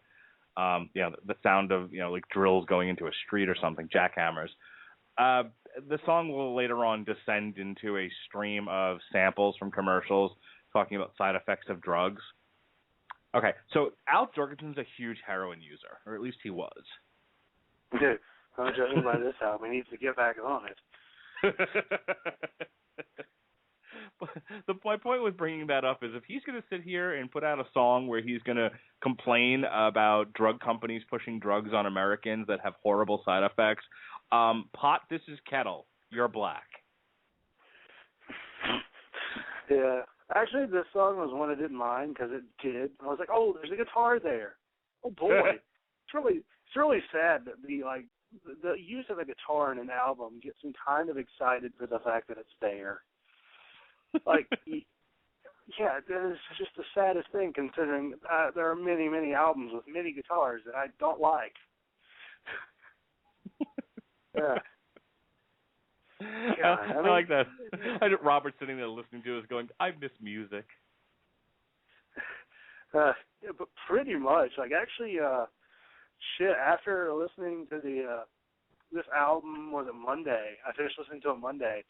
The sound of, like drills going into a street or something, jackhammers. The song will later on descend into a stream of samples from commercials talking about side effects of drugs. Okay, so Al Jorgensen's a huge heroin user, or at least he was. I'm judging by this album. He needs to get back on it. My point with bringing that up is if he's going to sit here and put out a song where he's going to complain about drug companies pushing drugs on Americans that have horrible side effects, pot, this is kettle. You're black. Yeah. Actually, this song was one I didn't mind because it did. I was like, oh, there's a guitar there. Oh, boy. It's really sad that the use of a guitar in an album gets me kind of excited for the fact that it's there. Yeah, it's just the saddest thing considering there are many, many albums with many guitars that I don't like. Yeah. God, I like that. Robert sitting there listening to us going, I miss music. Yeah, but pretty much. After listening to this album, was it Monday? I finished listening to it Monday.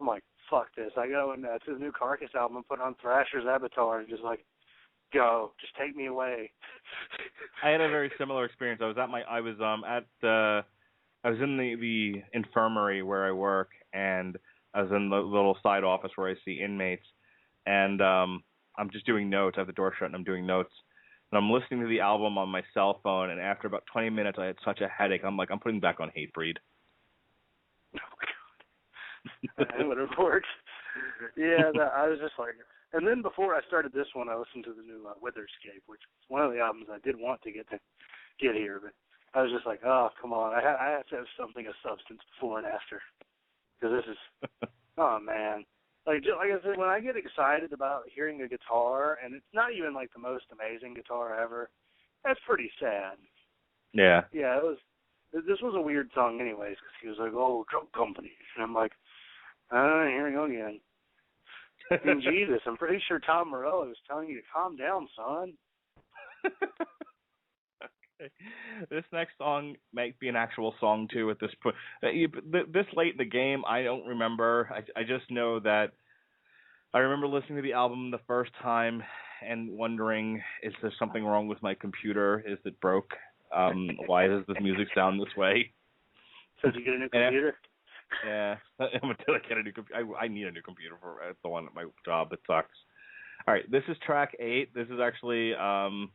I'm like, fuck this. I go to the new Carcass album and put on Thrasher's Avatar and just go, just take me away. I had a very similar experience. I was in the infirmary where I work, and I was in the little side office where I see inmates, and I'm just doing notes. I have the door shut, and I'm doing notes. And I'm listening to the album on my cell phone, and after about 20 minutes, I had such a headache. I'm like, I'm putting back on Hatebreed. Oh, my God. That would have worked. Yeah, I was just like... And then before I started this one, I listened to the new Witherscape, which is one of the albums I did want to get here, but I was just like, oh, come on. I have to have something of substance before and after. Because this is, oh, man. Like I said, when I get excited about hearing a guitar, and it's not even the most amazing guitar ever, that's pretty sad. Yeah. Yeah, this was a weird song anyways, because he was like, oh, drug companies. And I'm like, here we go again. And Jesus, I'm pretty sure Tom Morello was telling you to calm down, son. Okay. This next song might be an actual song, too, at this point. This late in the game, I don't remember. I just know that I remember listening to the album the first time and wondering, is there something wrong with my computer? Is it broke? Why does this music sound this way? So did you get a new computer? Yeah. Until I get a new computer. I need a new computer for the one at my job. It sucks. All right, this is track 8. This is actually a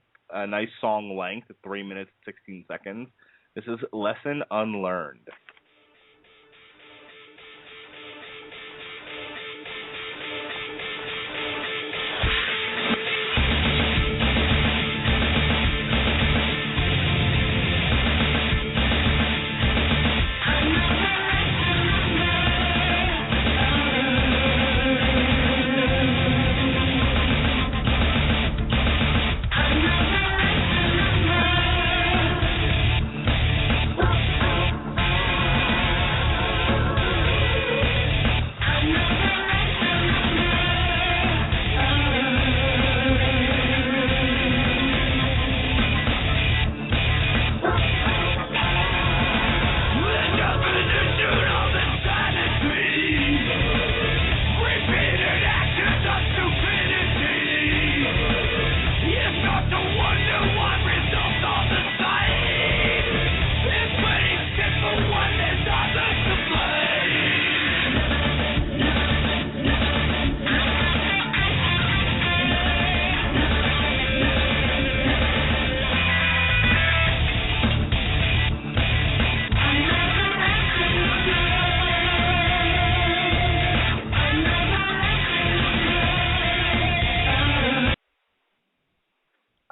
nice song length, 3 minutes, 16 seconds. This is Lesson Unlearned.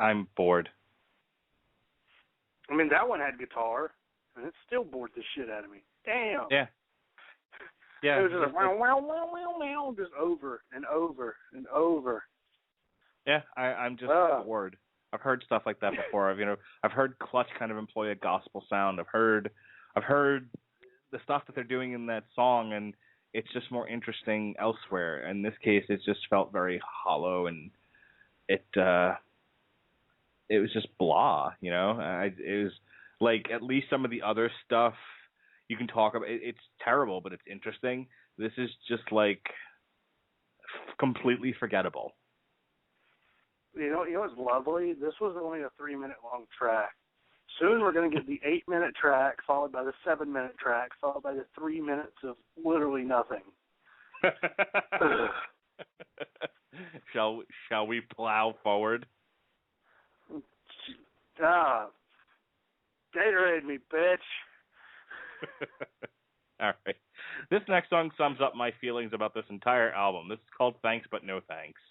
I'm bored. I mean, that one had guitar, and it still bored the shit out of me. Damn. Yeah. Yeah. It was just wow, wow, wow, wow, wow, just over and over and over. Yeah, I'm just bored. I've heard stuff like that before. I've heard Clutch kind of employ a gospel sound. I've heard the stuff that they're doing in that song, and it's just more interesting elsewhere. In this case, it just felt very hollow, and it was just blah, you know. It was like, at least some of the other stuff you can talk about. It's terrible, but it's interesting. This is just like completely forgettable. You know what's lovely? This was only a 3-minute long track. Soon we're going to get the 8-minute track, followed by the 7-minute track, followed by the 3 minutes of literally nothing. Shall we plow forward? Gatorade me, bitch. All right. This next song sums up my feelings about this entire album. This is called Thanks But No Thanks.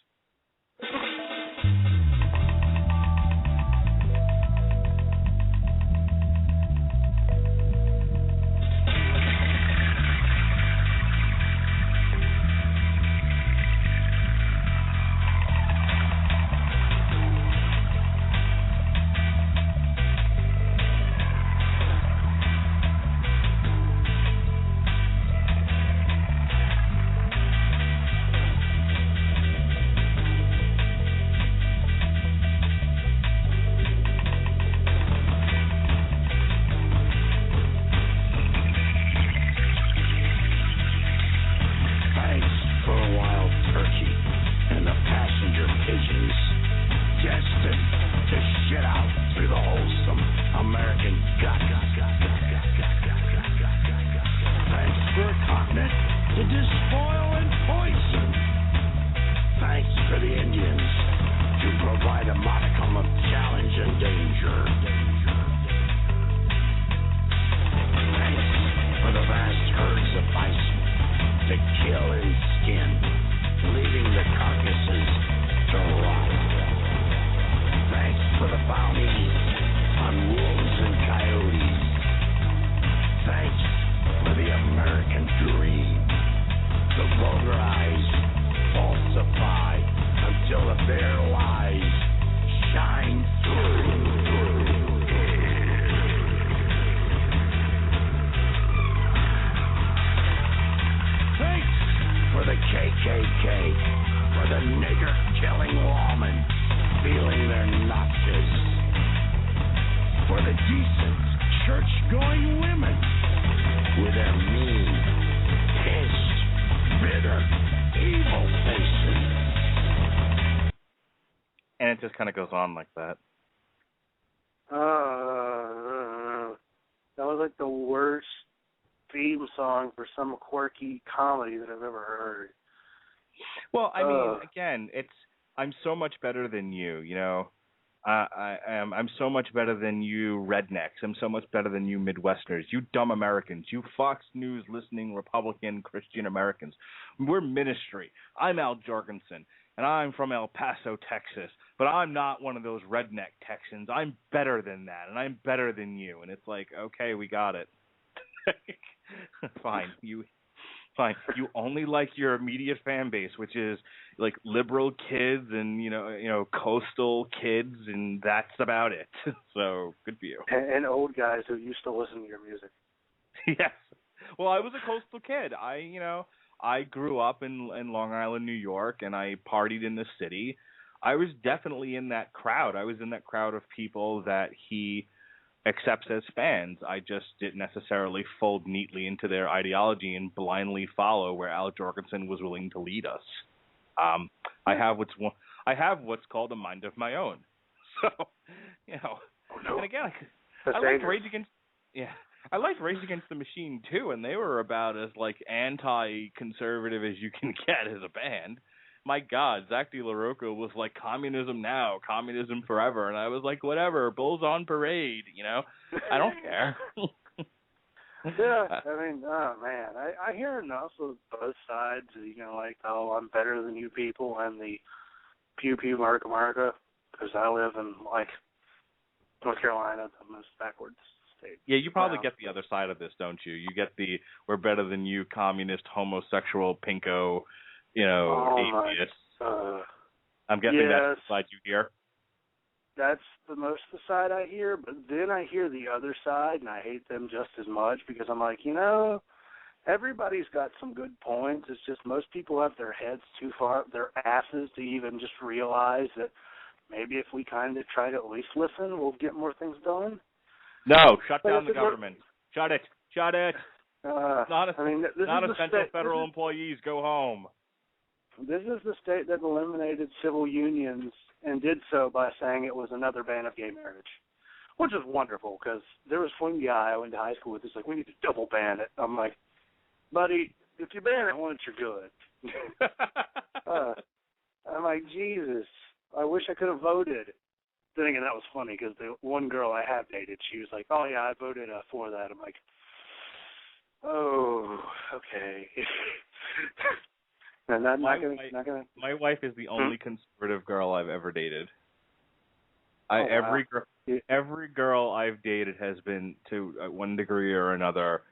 And it just kind of goes on like that. That was like the worst theme song for some quirky comedy that I've ever heard. Well, I mean, again, I'm so much better than you, you know. I'm so much better than you rednecks. I'm so much better than you Midwesterners. You dumb Americans. You Fox News listening Republican Christian Americans. We're ministry. I'm Al Jorgensen, and I'm from El Paso, Texas. But I'm not one of those redneck Texans. I'm better than that, and I'm better than you. And it's like, okay, we got it. Fine. You only like your immediate fan base, which is like liberal kids and you know coastal kids, and that's about it. So good for you. And old guys who used to listen to your music. Yes. Well, I was a coastal kid. I grew up in Long Island, New York, and I partied in the city. I was definitely in that crowd. I was in that crowd of people that he accepts as fans. I just didn't necessarily fold neatly into their ideology and blindly follow where Al Jorgensen was willing to lead us. I have what's called a mind of my own. So, you know, and again, I like Rage Against the Machine too, and they were about as like anti-conservative as you can get as a band. My God, Zach De La Rocca was like, communism now, communism forever. And I was like, whatever, bulls on parade, you know? I don't care. Yeah, I mean, oh, man. I hear enough of both sides, you know, like, oh, I'm better than you people, and the pew pew marka marka, because I live in, like, North Carolina, the most backwards state. Yeah, you probably get the other side of this, don't you? You get the we're better than you, communist, homosexual, pinko, you know, atheist. I'm guessing that's the side you hear. That's the most the side I hear, but then I hear the other side, and I hate them just as much because I'm like, you know, everybody's got some good points. It's just most people have their heads too far up their asses to even just realize that maybe if we kind of try to at least listen, we'll get more things done. No, shut down the government. Shut it. Shut it. Non-essential federal employees go home. This is the state that eliminated civil unions and did so by saying it was another ban of gay marriage, which is wonderful because there was one guy I went to high school with who's like, we need to double ban it. I'm like, buddy, if you ban it once, you're good. I'm like, Jesus, I wish I could have voted. Then again, that was funny because the one girl I have dated, she was like, oh, yeah, I voted for that. I'm like, oh, okay. No, not gonna. My wife is the only conservative girl I've ever dated. Every girl I've dated has been, to one degree or another,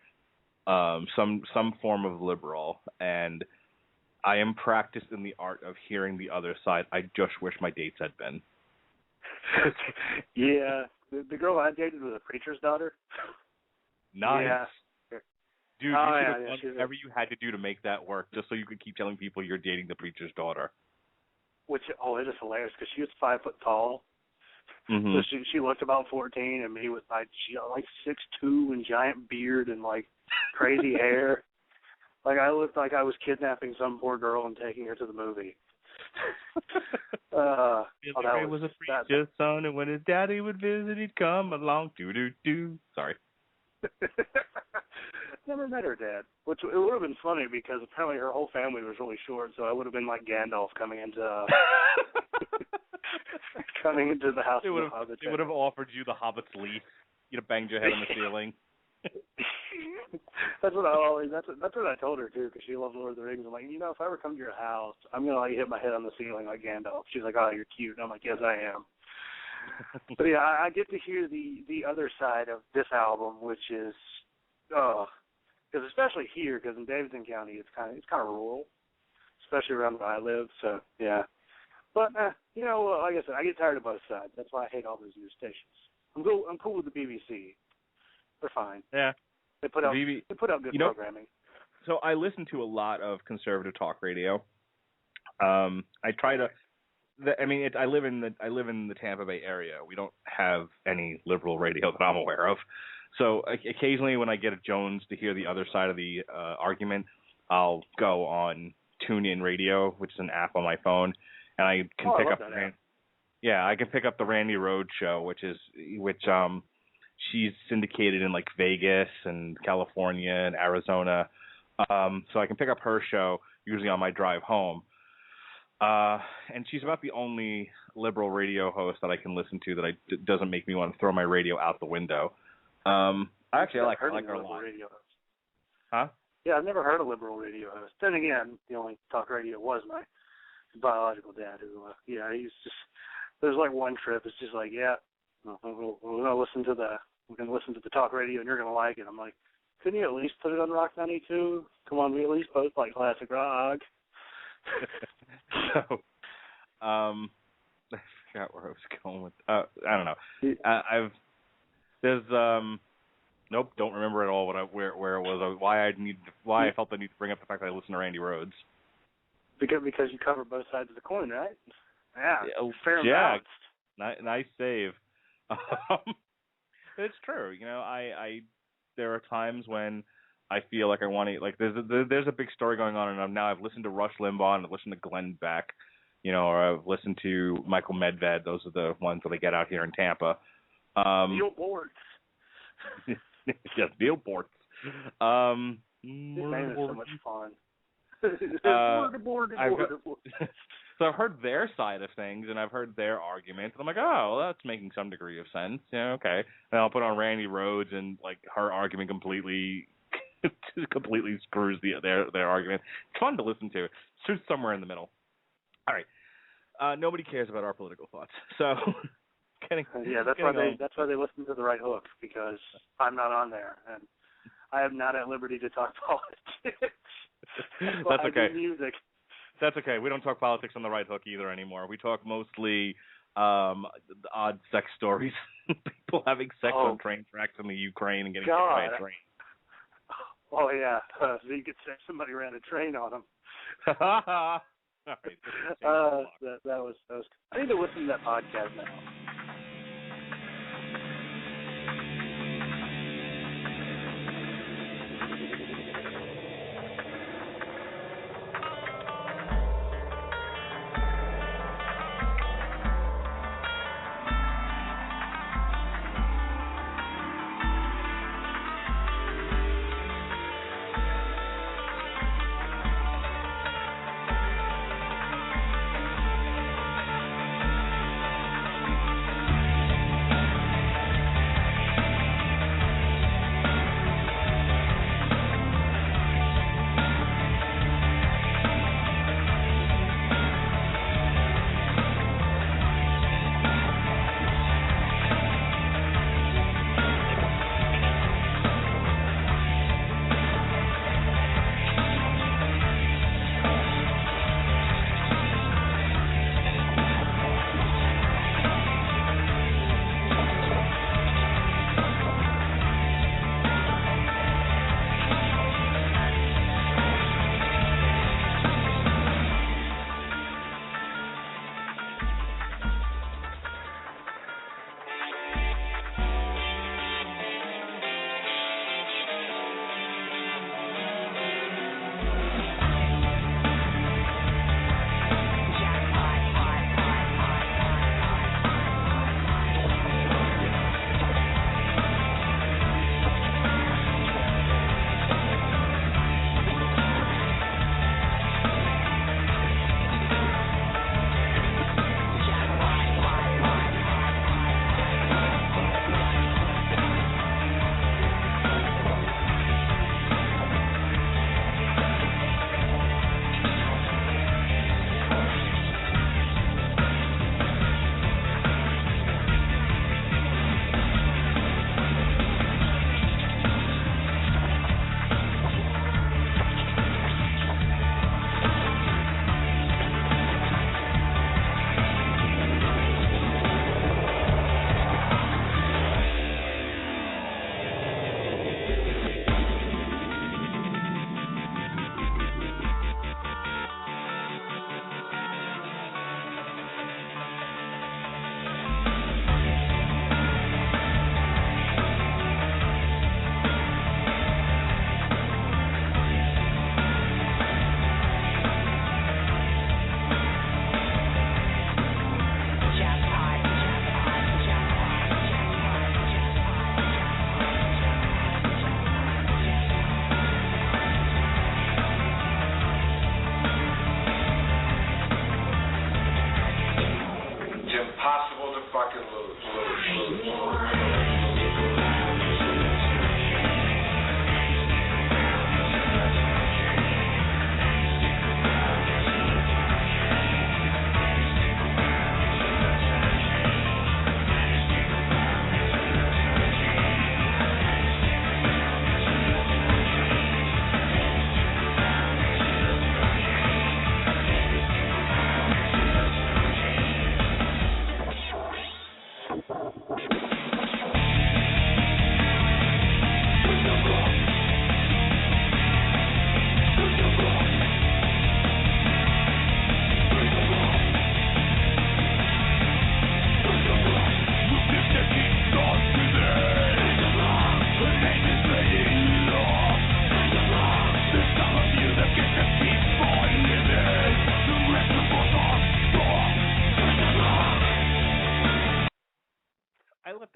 some form of liberal, and I am practiced in the art of hearing the other side. I just wish my dates had been. Yeah, the girl I dated was a preacher's daughter. Nice. Yeah. Dude, you should have done whatever you had to do to make that work, just so you could keep telling people you're dating the preacher's daughter. Which, it is hilarious, because she was 5 foot tall. Mm-hmm. So she looked about 14, and me with like 6'2" and giant beard and like crazy hair. Like I looked like I was kidnapping some poor girl and taking her to the movie. That was a preacher's son, and when his daddy would visit, he'd come along. Sorry. Never met her dad, which it would have been funny because apparently her whole family was really short, so I would have been like Gandalf coming into the house. They would have offered you the Hobbit's leaf. You'd have banged your head on the ceiling. That's what I told her too, because she loves Lord of the Rings. I'm like, if I ever come to your house, I'm gonna like hit my head on the ceiling like Gandalf. She's like, oh, you're cute. And I'm like, yes, I am. But yeah, I get to hear the other side of this album, which is, because especially here, because in Davidson County, it's kind of rural, especially around where I live. So yeah, but like I said, I get tired of both sides. That's why I hate all those news stations. I'm cool with the BBC. They're fine. Yeah, they put out good programming. So I listen to a lot of conservative talk radio. I try to. I live in the Tampa Bay area. We don't have any liberal radio that I'm aware of. So occasionally when I get a Jones to hear the other side of the argument, I'll go on TuneIn Radio, which is an app on my phone, and I can pick up I can pick up the Randy Rhoads show, which she's syndicated in like Vegas and California and Arizona. So I can pick up her show usually on my drive home. And she's about the only liberal radio host that I can listen to that doesn't make me want to throw my radio out the window. I like her a lot. Huh? Yeah, I've never heard a liberal radio host. Then again, the only talk radio was my biological dad, who, he's just, there's like one trip, it's just like, we're gonna listen to the talk radio and you're gonna like it. I'm like, couldn't you at least put it on Rock 92? Come on, we at least both like classic rock. So, I forgot where I was going with. I don't know. Nope, don't remember at all where it was. Why I felt the need to bring up the fact that I listen to Randy Rhoads. Because you cover both sides of the coin, right? Yeah, fair enough. Nice save. It's true. There are times when I feel like I want to, like, there's a big story going on, and now I've listened to Rush Limbaugh and I've listened to Glenn Beck, or I've listened to Michael Medved. Those are the ones that I get out here in Tampa. Billboards. Yes, billboards. Man, it's so much fun. So I've heard their side of things, and I've heard their arguments, and I'm like, oh, well, that's making some degree of sense. Yeah, okay. And I'll put on Randy Rhoads, and like her argument completely screws their argument. It's fun to listen to. It's somewhere in the middle. All right. Nobody cares about our political thoughts. So, that's why they listen to The Right Hook, because I'm not on there, and I am not at liberty to talk politics. That's okay. I do music. That's okay. We don't talk politics on The Right Hook either anymore. We talk mostly odd sex stories. People having sex on train tracks in the Ukraine and getting hit by a train. Oh, yeah. So you could send somebody around a train on them. All right. That was. I need to listen to that podcast now.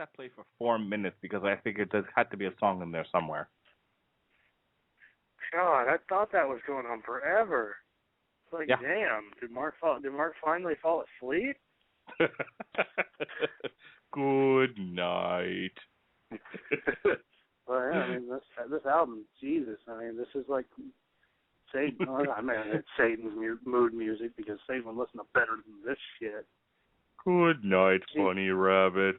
that play for 4 minutes because I figured there had to be a song in there somewhere. God, I thought that was going on forever. It's like, yeah. Damn, did Mark finally fall asleep? Good night. Well, yeah, I mean, this album, Jesus, I mean, this is like Satan. I mean, it's Satan's mood music because Satan would listen to better than this shit. Good night, funny rabbit.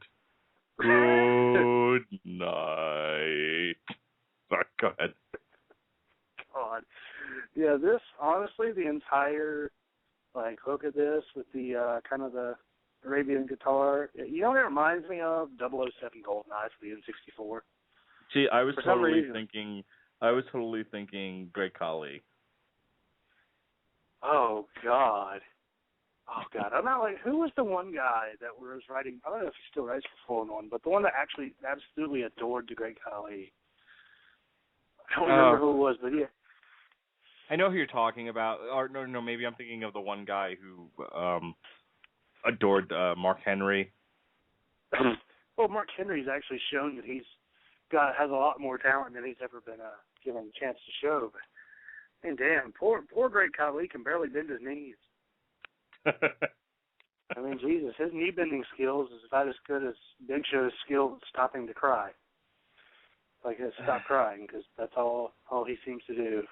Good night. Sorry, go ahead. God. Yeah, this, honestly, the entire, like, hook of this with the, kind of the Arabian guitar, you know what it reminds me of? 007 GoldenEye for the N64. See, I was totally thinking Great Khali. Oh, God. I'm not like, who was the one guy that was writing, I don't know if he still writes for 4-in-1, but the one that actually absolutely adored the great Khali. I don't remember who it was, but yeah. I know who you're talking about. Or no, maybe I'm thinking of the one guy who adored Mark Henry. Well, Mark Henry's actually shown that has a lot more talent than he's ever been given a chance to show. But, and damn, poor great Khali can barely bend his knees. I mean, Jesus, his knee bending skills is about as good as Big Show's skill at stopping to cry. Like, stop crying, because that's all he seems to do.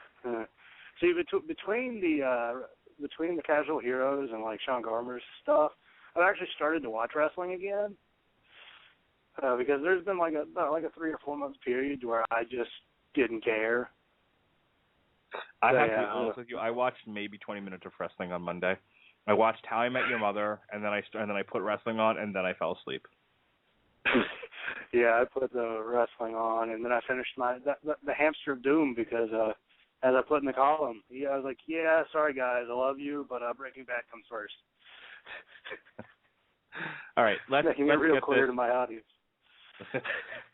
See, between the Casual Heroes and like Sean Garmer's stuff, I've actually started to watch wrestling again. Because there's been like a 3 or 4 month period where I just didn't care. I have to be honest with you. I watched maybe 20 minutes of wrestling on Monday. I watched How I Met Your Mother, and then I put wrestling on, and then I fell asleep. Yeah, I put the wrestling on, and then I finished the Hamster of Doom because as I put in the column, I was like, yeah, sorry guys, I love you, but Breaking Bad comes first. All right, let's making it real clear to my audience.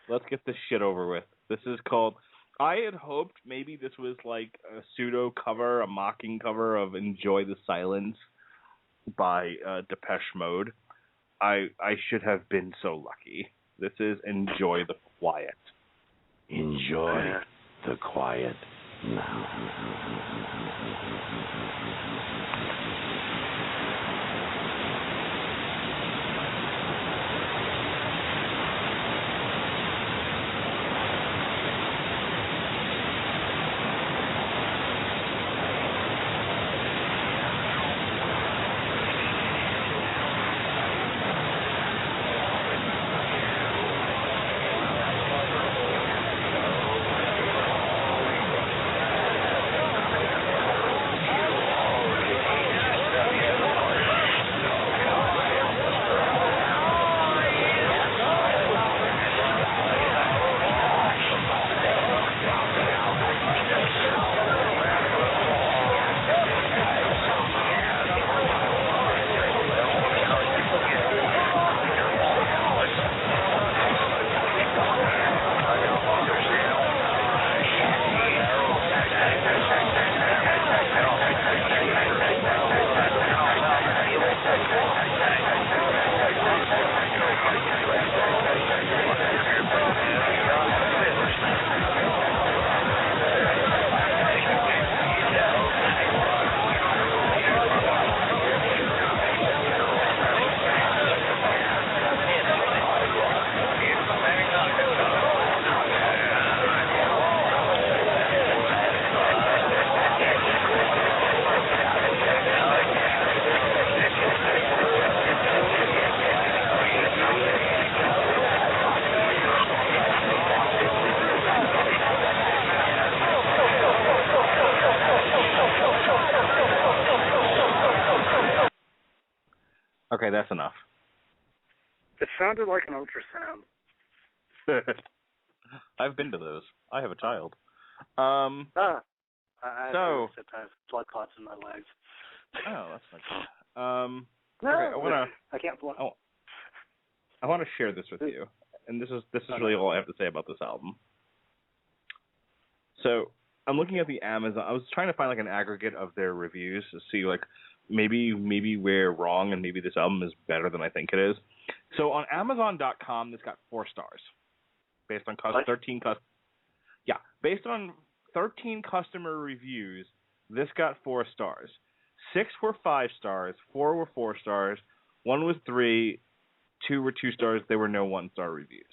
Let's get this shit over with. This is called. I had hoped maybe this was like a pseudo cover, a mocking cover of "Enjoy the Silence" by Depeche Mode. I should have been so lucky. This is "Enjoy the Quiet." Enjoy the quiet now. Okay, that's enough. It sounded like an ultrasound. I've been to those. I have a child. I have blood clots in my legs. Oh, that's not good. No, okay, I can't blood. I want to share this with you, and this is really all I have to say about this album. So I'm looking at the Amazon. I was trying to find like an aggregate of their reviews to see like maybe we're wrong and maybe this album is better than I think it is. So on Amazon.com, this got 4 stars based on 13 based on 13 customer reviews. This got 4 stars. 6 were 5 stars. 4 were 4 stars. 1 was 3. 2 were 2 stars. There were no 1-star reviews.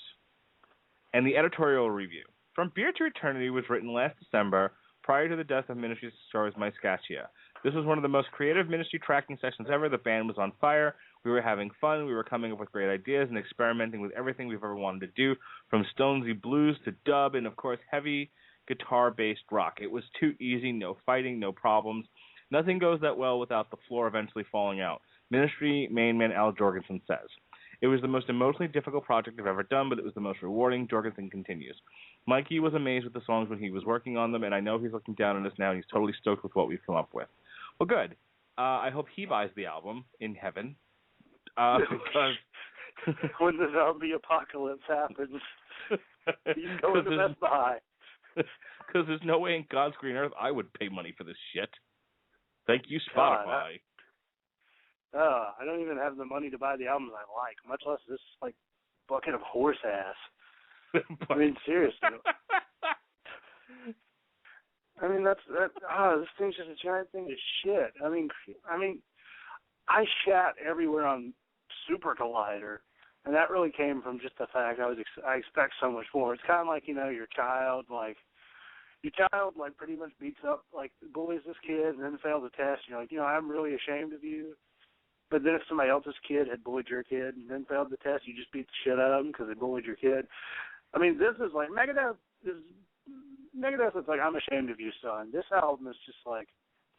And the editorial review. From Beer to Eternity was written last December, prior to the death of Ministry stars Mike Scaccia. This was one of the most creative Ministry tracking sessions ever. The band was on fire. We were having fun. We were coming up with great ideas and experimenting with everything we've ever wanted to do, from Stonesy blues to dub and, of course, heavy guitar-based rock. It was too easy, no fighting, no problems. Nothing goes that well without the floor eventually falling out. Ministry main man Al Jorgensen says. It was the most emotionally difficult project I've ever done, but it was the most rewarding. Jorgensen continues. Mikey was amazed with the songs when he was working on them, and I know he's looking down on us now, and he's totally stoked with what we've come up with. Well, good. I hope he buys the album in heaven. Because when the zombie apocalypse happens, he's going to Best Buy. Because there's no way in God's green earth I would pay money for this shit. Thank you, Spotify. I don't even have the money to buy the albums I like, much less this like bucket of horse ass. I mean, seriously. I mean, this thing's just a giant thing of shit. I mean, I shat everywhere on Super Collider, and that really came from just the fact I expect so much more. It's kind of like, your child pretty much beats up, like, bullies this kid and then fails the test. You're like, I'm really ashamed of you. But then if somebody else's kid had bullied your kid and then failed the test, you just beat the shit out of them because they bullied your kid. I mean, this is like, Megadeth is like, I'm ashamed of you, son. This album is just like,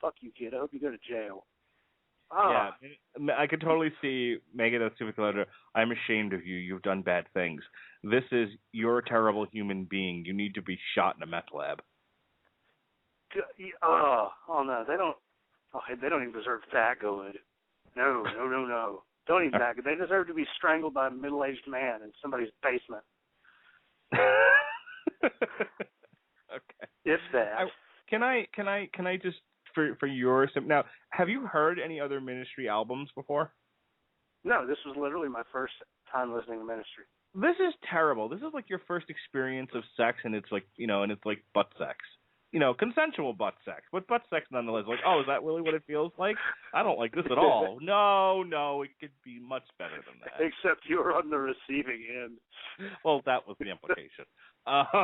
fuck you, kid. I hope you go to jail. Yeah, I could totally see Megadeth Super Collider. I'm ashamed of you. You've done bad things. This is, you're a terrible human being. You need to be shot in a meth lab. Oh no, they don't even deserve that good. No. Don't even that good. They deserve to be strangled by a middle-aged man in somebody's basement. Okay. If that. Can I just for yours now? Have you heard any other Ministry albums before? No, this was literally my first time listening to Ministry. This is terrible. This is like your first experience of sex, and it's like butt sex. Consensual butt sex, but butt sex nonetheless. Like, oh, is that really what it feels like? I don't like this at all. No, it could be much better than that. Except you're on the receiving end. Well, that was the implication. I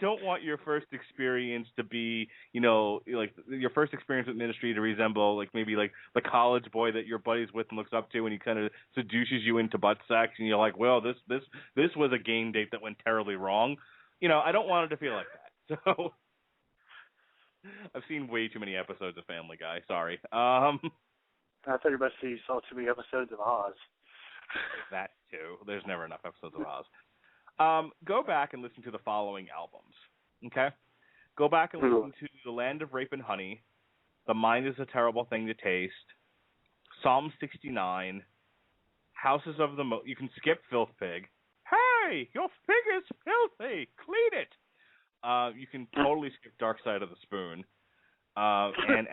don't want your first experience to be, like your first experience with Ministry to resemble like maybe like the college boy that your buddy's with and looks up to, and he kind of seduces you into butt sex, and you're like, well, this was a game date that went terribly wrong. I don't want it to feel like that. So I've seen way too many episodes of Family Guy. Sorry. I thought you were about to say you saw too many episodes of Oz. That too. There's never enough episodes of Oz. Go back and listen to the following albums, okay? Go back and listen to The Land of Rape and Honey, The Mind is a Terrible Thing to Taste, Psalm 69, Houses of the You can skip Filth Pig. Hey, your pig is filthy. Clean it. You can totally skip Dark Side of the Spoon, and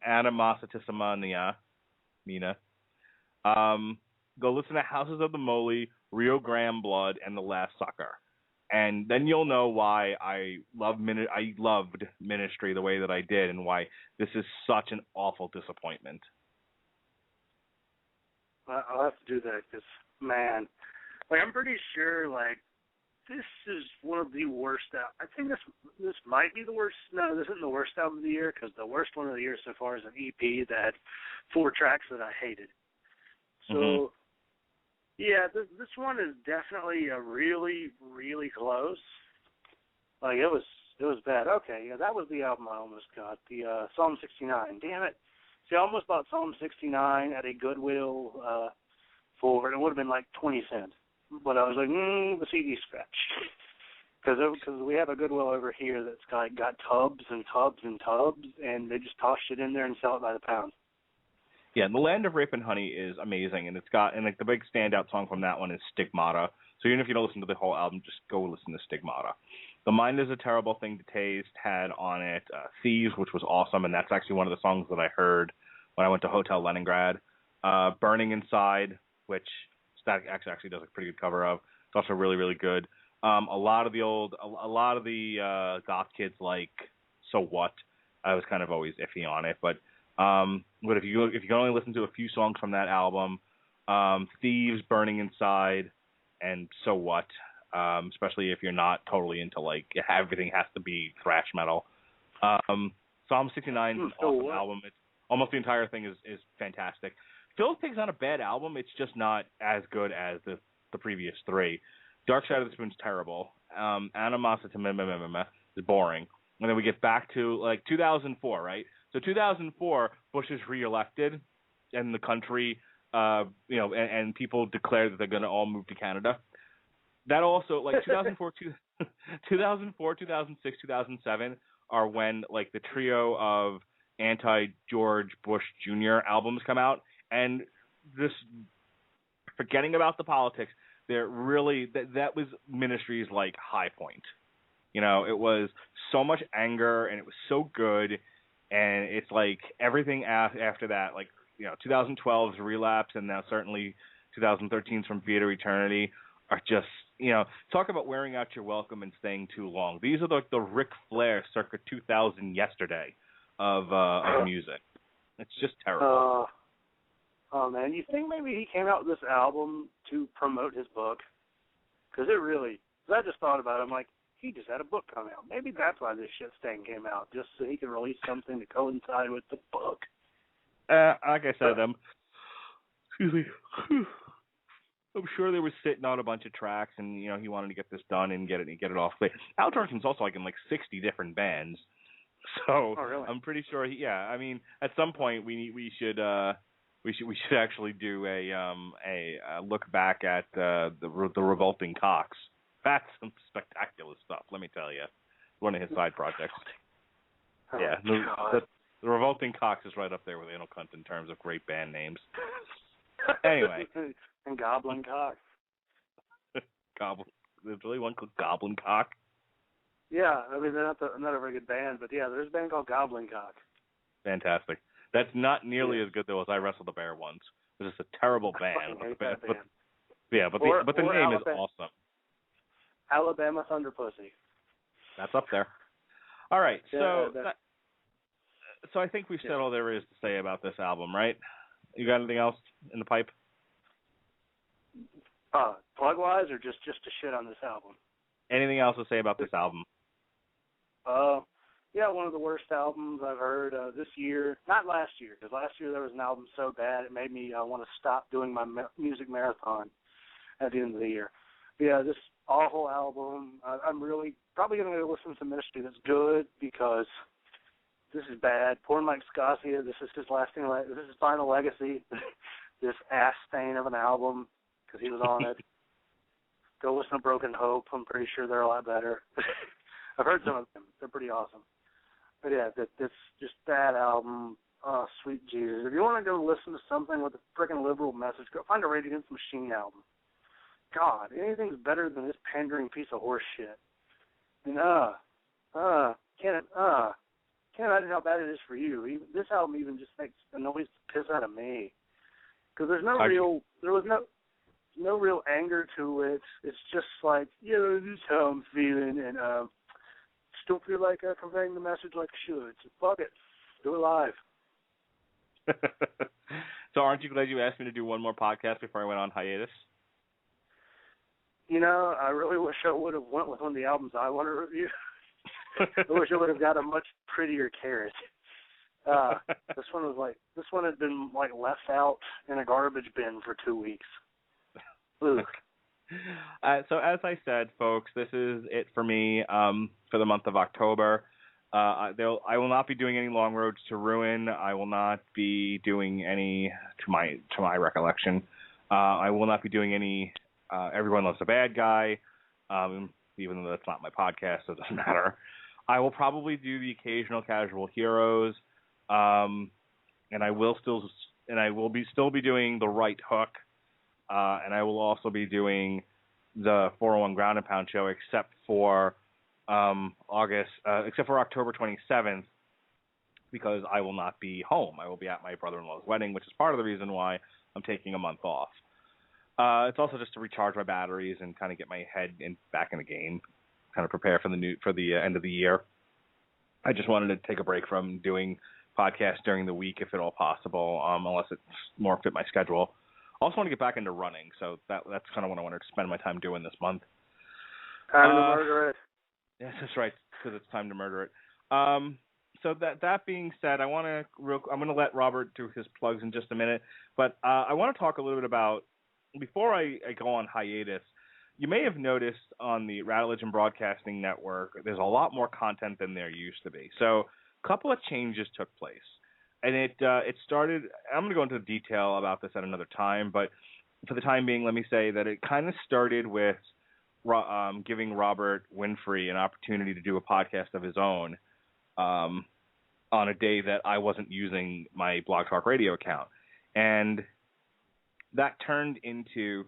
Animositissima Mina. Go listen to Houses of the Moly, Rio Grande Blood, and The Last Sucker. And then you'll know why I loved Ministry the way that I did, and why this is such an awful disappointment. I'll have to do that because, man, like, I'm pretty sure, like, this is one of the worst. I think this might be the worst. No, this isn't the worst album of the year, because the worst one of the year so far is an EP that had 4 tracks that I hated. So, yeah, this one is definitely a really, really close. Like, it was bad. Okay, yeah, that was the album I almost got, the Psalm 69. Damn it. See, I almost bought Psalm 69 at a Goodwill for, it would have been like 20 cents. But I was like, the CD's scratched. Because we have a Goodwill over here that's got tubs and tubs and tubs, and they just toss it in there and sell it by the pound. Yeah, The Land of Rape and Honey is amazing, and the big standout song from that one is Stigmata. So even if you don't listen to the whole album, just go listen to Stigmata. The Mind is a Terrible Thing to Taste had on it Thieves, which was awesome, and that's actually one of the songs that I heard when I went to Hotel Leningrad. Burning Inside, which Static X actually does a pretty good cover of. It's also really, really good. A lot of the goth kids like So What. I was kind of always iffy on it, but if you can only listen to a few songs from that album, Thieves, Burning Inside, and So What, especially if you're not totally into like everything has to be thrash metal. Psalm 69 is an awesome album. It's almost the entire thing is fantastic. Filth Pig's not a bad album. It's just not as good as the previous 3. Dark Side of the Spoon's terrible. Animositissima is boring. And then we get back to like 2004, right? So 2004, Bush is reelected, and the country, and people declare that they're going to all move to Canada. That also, like 2004, 2006, 2007 are when like the trio of anti-George Bush Jr. albums come out, and just forgetting about the politics, they're really that was Ministry's like high point. You know, it was so much anger, and it was so good, and it's like everything after that, like, you know, 2012's Relapse, and now certainly 2013's From Via to Eternity are just, you know, talk about wearing out your welcome and staying too long. These are like the Ric Flair circa 2000 yesterday of music. It's just terrible. Oh man, you think maybe he came out with this album to promote his book? Because it really, I just thought about it, I'm like, he just had a book come out. Maybe that's why this shit stain came out, just so he could release something to coincide with the book. Like I said, excuse me. I'm sure they were sitting on a bunch of tracks, and you know he wanted to get this done and get it off. Al Jorgensen's also like in like 60 different bands, so really? I'm pretty sure. I mean, at some point we should actually do a look back at the Revolting Cocks. That's some spectacular stuff. Let me tell you, one of his side projects. Oh, yeah, the Revolting Cocks is right up there with Anal Cunt in terms of great band names. Anyway. And Goblin Cock. There's really one called Goblin Cock? Yeah, I mean, they're not a very good band, but yeah, there's a band called Goblin Cock. Fantastic. That's not nearly as good, though, as I Wrestle the Bear once. It was just a terrible band. But the name is awesome. Alabama Thunder Pussy. That's up there. All right, yeah, so I think we've said all there is to say about this album, right? You got anything else in the pipe? Plug-wise, or just to shit on this album? Anything else to say about this album? Yeah, one of the worst albums I've heard this year. Not last year, because last year there was an album so bad it made me want to stop doing my music marathon at the end of the year. Yeah, this awful album. I'm really probably going to go listen to Ministry that's good, because this is bad. Poor Mike Scosia, this is his final legacy. This ass stain of an album, because he was on it. Go listen to Broken Hope. I'm pretty sure they're a lot better. I've heard some of them. They're pretty awesome. But yeah, that's just that album. Oh, sweet Jesus. If you want to go listen to something with a freaking liberal message, go find a Rage Against the Machine album. God, anything's better than this pandering piece of horse shit. And can't imagine how bad it is for you. This album even just annoys the piss out of me. Because there was no real anger to it. It's just like, this is how I'm feeling, and just don't feel like conveying the message like I should. So fuck it. Do it live. So aren't you glad you asked me to do one more podcast before I went on hiatus? You know, I really wish I would have went with one of the albums I want to review. I wish I would have got a much prettier carrot. This one had been like left out in a garbage bin for 2 weeks. So as I said, folks, this is it for me for the month of October. I will not be doing any Long Roads to Ruin. I will not be doing any, to my recollection, I will not be doing any Everyone Loves a Bad Guy, even though that's not my podcast, so it doesn't matter. I will probably do the occasional Casual Heroes, and I will still be doing The Right Hook, and I will also be doing the 401 Ground and Pound show, except for October 27th, because I will not be home. I will be at my brother-in-law's wedding, which is part of the reason why I'm taking a month off. It's also just to recharge my batteries and kind of get my head back in the game, kind of prepare for the end of the year. I just wanted to take a break from doing podcasts during the week, if at all possible, unless it's more fit my schedule. I also want to get back into running, so that's kind of what I wanted to spend my time doing this month. Time to murder it. Yes, that's right, because it's time to murder it. So that being said, I'm going to let Robert do his plugs in just a minute, but I want to talk a little bit about, before I go on hiatus, you may have noticed on the Radulich and Broadcasting Network, there's a lot more content than there used to be. So a couple of changes took place. And it started, I'm going to go into detail about this at another time, but for the time being, let me say that it kind of started with giving Robert Winfrey an opportunity to do a podcast of his own on a day that I wasn't using my Blog Talk Radio account. And that turned into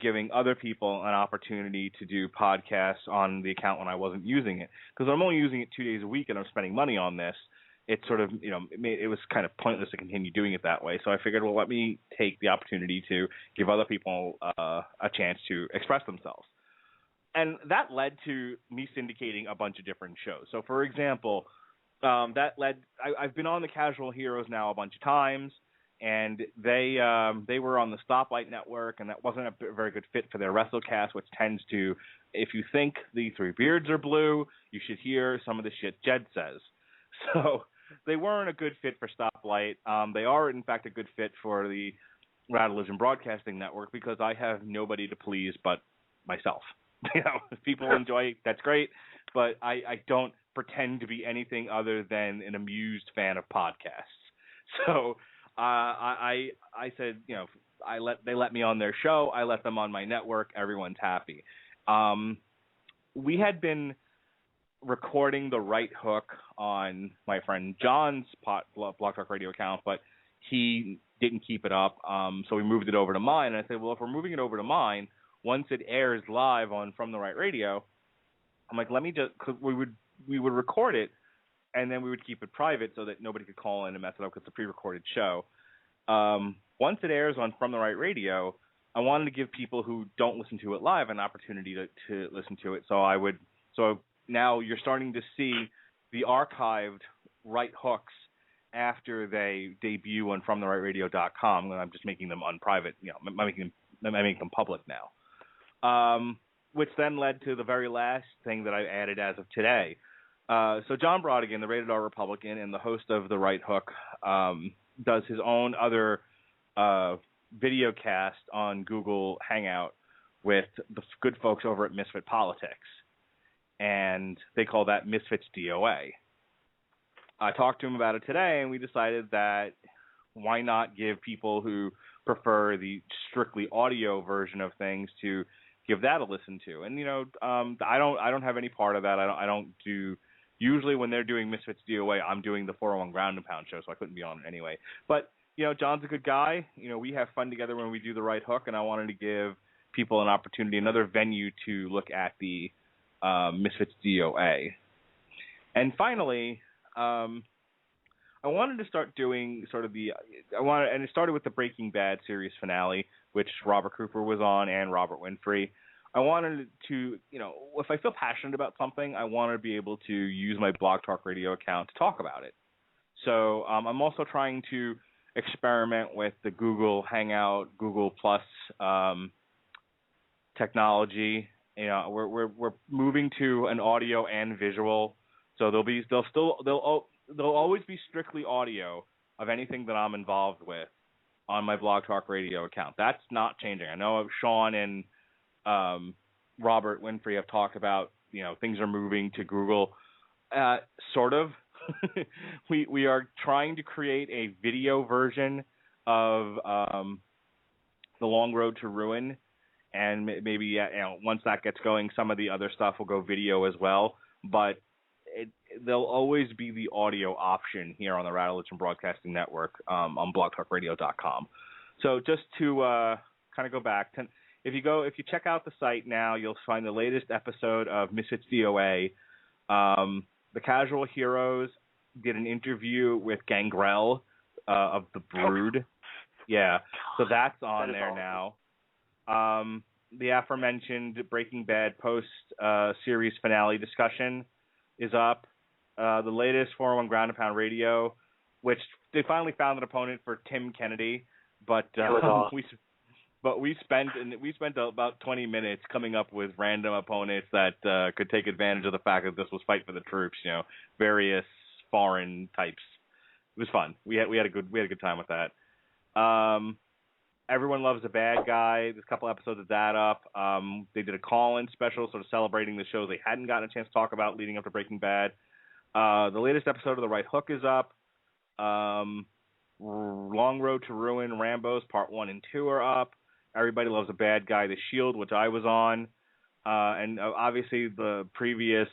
giving other people an opportunity to do podcasts on the account when I wasn't using it. Because I'm only using it 2 days a week and I'm spending money on this. It sort of, it was kind of pointless to continue doing it that way. So I figured, well, let me take the opportunity to give other people a chance to express themselves. And that led to me syndicating a bunch of different shows. So, for example, I've been on the Casual Heroes now a bunch of times, and they were on the Stoplight Network, and that wasn't a very good fit for their WrestleCast, which tends to, if you think the Three Beards are blue, you should hear some of the shit Jed says. So they weren't a good fit for Stoplight. They are, in fact, a good fit for the Radulich Broadcasting Network because I have nobody to please but myself. If people enjoy it, that's great, but I don't pretend to be anything other than an amused fan of podcasts. So I said, they let me on their show. I let them on my network. Everyone's happy. We had been recording the Right Hook on my friend John's Blog Talk Radio account, but he didn't keep it up, so we moved it over to mine. And I said, well, if we're moving it over to mine, once it airs live on From the Right Radio, I'm like, let me just, cause we would record it, and then we would keep it private so that nobody could call in and mess it up because it's a pre-recorded show. Once it airs on From the Right Radio, I wanted to give people who don't listen to it live an opportunity to listen to it. So now you're starting to see the archived Right Hooks after they debut on FromTheRightRadio.com. I'm just making them unprivate. I'm making them public now. Which then led to the very last thing that I added as of today. So John Brodigan, the Rated R Republican and the host of The Right Hook, does his own other video cast on Google Hangout with the good folks over at Misfit Politics. And they call that Misfits DOA. I talked to him about it today, and we decided that why not give people who prefer the strictly audio version of things to give that a listen to. And I don't have any part of that. I don't do. Usually when they're doing Misfits DOA, I'm doing the 401 Ground and Pound show, so I couldn't be on it anyway. But John's a good guy. We have fun together when we do The Right Hook, and I wanted to give people an opportunity, another venue to look at the Misfits DOA. And finally, I wanted to start doing sort of and it started with the Breaking Bad series finale, which Robert Cooper was on and Robert Winfrey. I wanted to, if I feel passionate about something, I want to be able to use my Blog Talk Radio account to talk about it. So I'm also trying to experiment with the Google Hangout, Google Plus technology. We're moving to an audio and visual, so there'll always be strictly audio of anything that I'm involved with on my Blog Talk Radio account. That's not changing. I know Sean and Robert Winfrey have talked about things are moving to Google, sort of. We are trying to create a video version of The Long Road to Ruin. And maybe once that gets going, some of the other stuff will go video as well. But there'll always be the audio option here on the Radulich Broadcasting Network on blogtalkradio.com. So just to kind of go back, if you check out the site now, you'll find the latest episode of Misfits DOA. The Casual Heroes did an interview with Gangrel of The Brood. Yeah, so that's on there now. The aforementioned Breaking Bad post-series finale discussion is up. The latest 401 Ground and Pound Radio, which they finally found an opponent for Tim Kennedy, but we spent about 20 minutes coming up with random opponents that could take advantage of the fact that this was Fight for the Troops, various foreign types. It was fun. We had a good time with that. Everyone Loves a Bad Guy. There's a couple episodes of that up. They did a call-in special sort of celebrating the shows they hadn't gotten a chance to talk about leading up to Breaking Bad. The latest episode of The Right Hook is up. Long Road to Ruin, Rambo's Part 1 and 2 are up. Everybody Loves a Bad Guy, The Shield, which I was on. and obviously the previous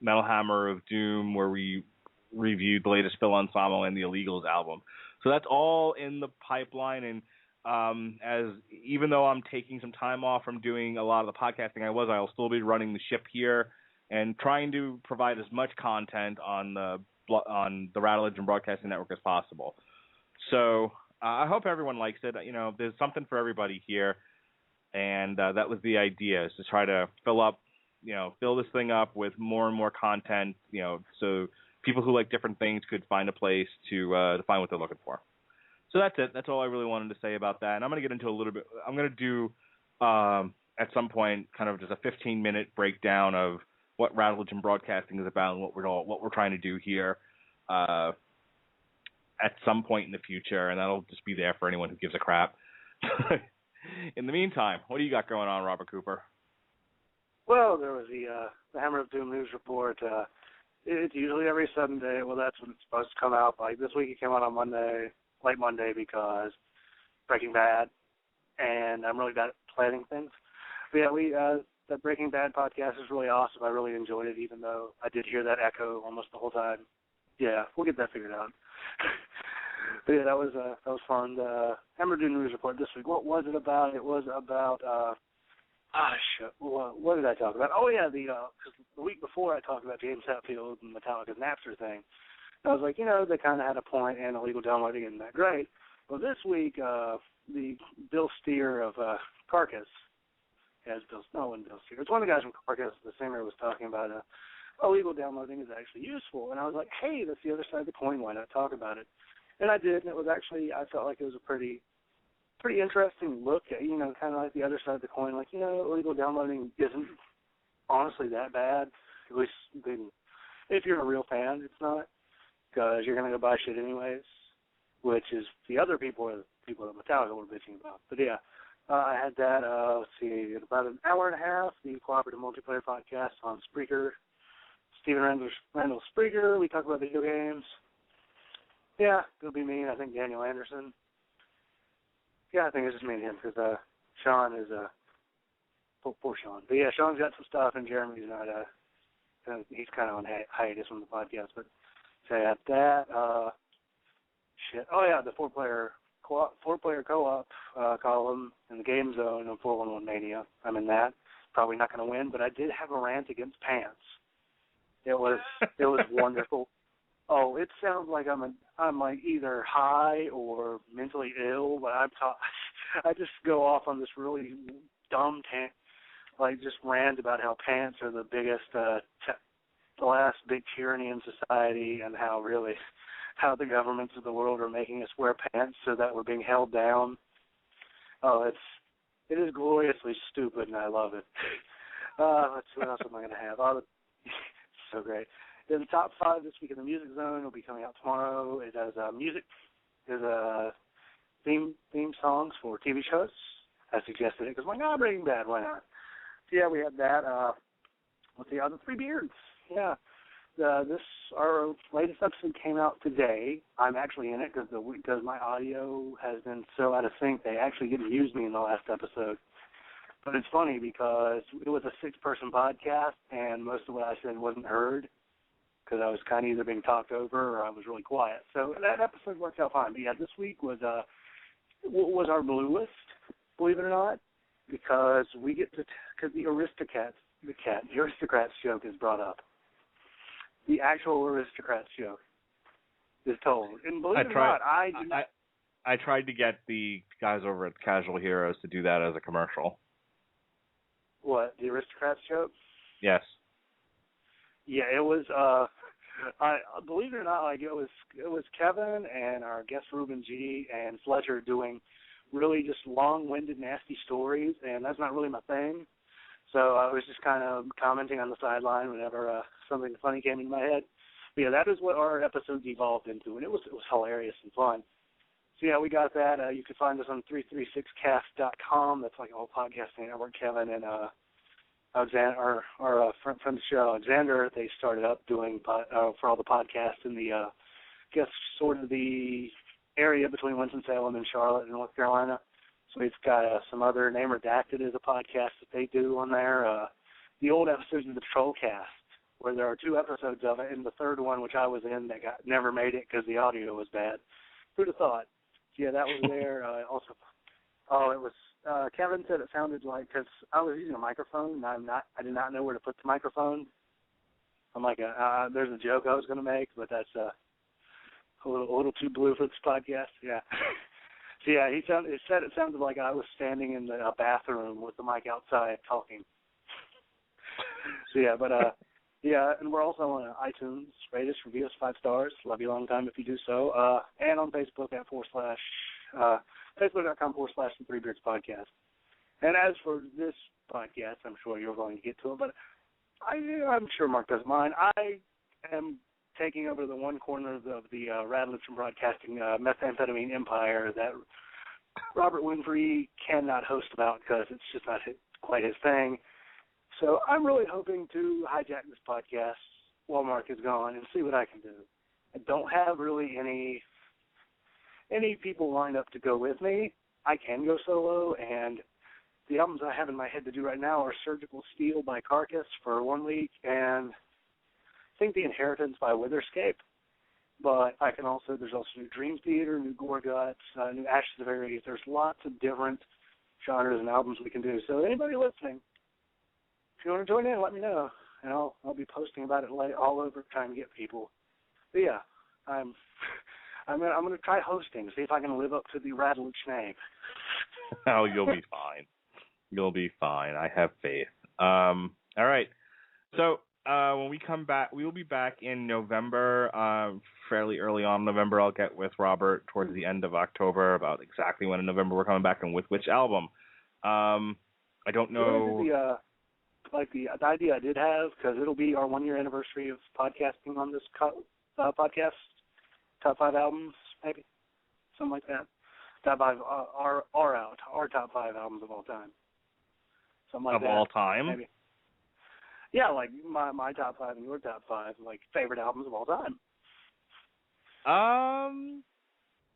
Metal Hammer of Doom, where we reviewed the latest Phil Anselmo and the Illegals album. So that's all in the pipeline, and even though I'm taking some time off from doing a lot of the podcasting I'll still be running the ship here and trying to provide as much content on the Radulich and Broadcasting Network as possible. So I hope everyone likes it. There's something for everybody here, and that was the idea, is to try to fill this thing up with more and more content, so people who like different things could find a place to find what they're looking for. So that's it. That's all I really wanted to say about that. And I'm going to get into a little bit. I'm going to do at some point kind of just a 15-minute breakdown of what Radulich and Broadcasting is about and what we're trying to do here at some point in the future, and that'll just be there for anyone who gives a crap. In the meantime, what do you got going on, Robert Cooper? Well, there was the Hammer of Doom news report. It's usually every Sunday. Well, that's when it's supposed to come out. Like this week, it came out on Monday, late Monday, because Breaking Bad, and I'm really bad at planning things. But yeah, the Breaking Bad podcast is really awesome. I really enjoyed it, even though I did hear that echo almost the whole time. Yeah, we'll get that figured out. But yeah, that was fun. The Hammer of Doom news report this week. What was it about? It was about what did I talk about? Oh yeah, because the week before I talked about James Hetfield and Metallica's Napster thing. I was like, they kind of had a point, and illegal downloading isn't that great. Well, this week, the Bill Steer of Carcass, Bill Steer. It's one of the guys from Carcass, the singer, was talking about illegal downloading is actually useful. And I was like, hey, that's the other side of the coin. Why not talk about it? And I did, and it was actually, I felt like it was a pretty interesting look at, kind of like the other side of the coin. Like, illegal downloading isn't honestly that bad. At least if you're a real fan, it's not, because you're going to go buy shit anyways, which is the other people that Metallica were bitching about. But yeah, I had that, let's see, in about an hour and a half, the Cooperative Multiplayer Podcast on Spreaker. Stephen Randall Spreaker, we talk about video games. Yeah, it'll be me and I think Daniel Anderson. Yeah, I think it's just me and him, because Sean is poor Sean. But yeah, Sean's got some stuff, and Jeremy's not. He's kind of on hiatus from the podcast. But so I got that. Shit. Oh yeah, the four-player co-op column in the Game Zone on 411 Mania. I'm in that. Probably not going to win, but I did have a rant against pants. It was wonderful. Oh, it sounds like I'm like either high or mentally ill, but I just go off on this really dumb just rant about how pants are the biggest, the last big tyranny in society, and how the governments of the world are making us wear pants so that we're being held down. Oh, it is gloriously stupid, and I love it. What else am I going to have? It's so great. Then the top 5 this week in the Music Zone will be coming out tomorrow. It has music. There's theme songs for TV shows. I suggested it because I'm like, Breaking Bad, why not? So yeah, we had that. Let's see, the Three Beards. Yeah. Our latest episode came out today. I'm actually in it because my audio has been so out of sync. They actually didn't use me in the last episode. But it's funny because it was a 6-person podcast, and most of what I said wasn't heard, because I was kind of either being talked over or I was really quiet. So that episode worked out fine. But yeah, this week was our bluest, believe it or not, because we get to, because the Aristocrats joke is brought up. The actual Aristocrats joke is told. And believe it or not, I tried to get the guys over at Casual Heroes to do that as a commercial. What, the Aristocrats joke? Yes. Yeah, it was. I believe it or not, like it was Kevin and our guest Ruben G and Fletcher doing really just long-winded, nasty stories, and that's not really my thing. So I was just kind of commenting on the sideline whenever something funny came into my head. But yeah, that is what our episodes evolved into, and it was hilarious and fun. So yeah, we got that. You can find us on 336cast.com. That's like a whole podcasting network. Kevin and Alexander, our friend from the show, Alexander, they started up doing for all the podcasts in the, sort of the area between Winston-Salem and Charlotte and North Carolina. We've got some other Name Redacted is a podcast that they do on there. The old episodes of the Trollcast, where there are 2 episodes of it, and the third one, which I was in, that never made it because the audio was bad. Who'd have thought? Yeah, that was there. Also, it was. Kevin said it sounded like, because I was using a microphone, and I did not know where to put the microphone. I'm like, there's a joke I was going to make, but that's a little too blue for this podcast. Yeah. So yeah, he said it sounded like I was standing in the bathroom with the mic outside talking. So yeah, but yeah, and we're also on iTunes. Rate us, review us 5 stars. Love you a long time if you do so. And on Facebook at Facebook.com/The 3 Beards Podcast. And as for this podcast, I'm sure you're going to get to it, but I'm sure Mark doesn't mind. I am taking over the one corner of the Radulich and Broadcasting methamphetamine empire that Robert Winfrey cannot host about because it's just not quite his thing. So I'm really hoping to hijack this podcast while Mark is gone and see what I can do. I don't have really any people lined up to go with me. I can go solo, and the albums I have in my head to do right now are Surgical Steel by Carcass for 1 week, and I think The Inheritance by Witherscape. But there's also new Dream Theater, new Gore Guts, new Ashes of Aries. There's lots of different genres and albums we can do. So anybody listening, if you want to join in, let me know, and I'll be posting about it all over, trying to get people. But yeah, I'm going to try hosting, see if I can live up to the Radulich name. Oh, you'll be fine. You'll be fine. I have faith. All right. So when we come back, we will be back in November, fairly early on in November. I'll get with Robert towards the end of October about exactly when in November we're coming back and with which album. I don't know. The idea I did have, because it'll be our 1-year anniversary of podcasting on this podcast, top 5 albums, maybe, something like that. Top 5 our top 5 albums of all time. Something like of that. All time? Maybe. Yeah, like my top 5 and your top 5, like favorite albums of all time.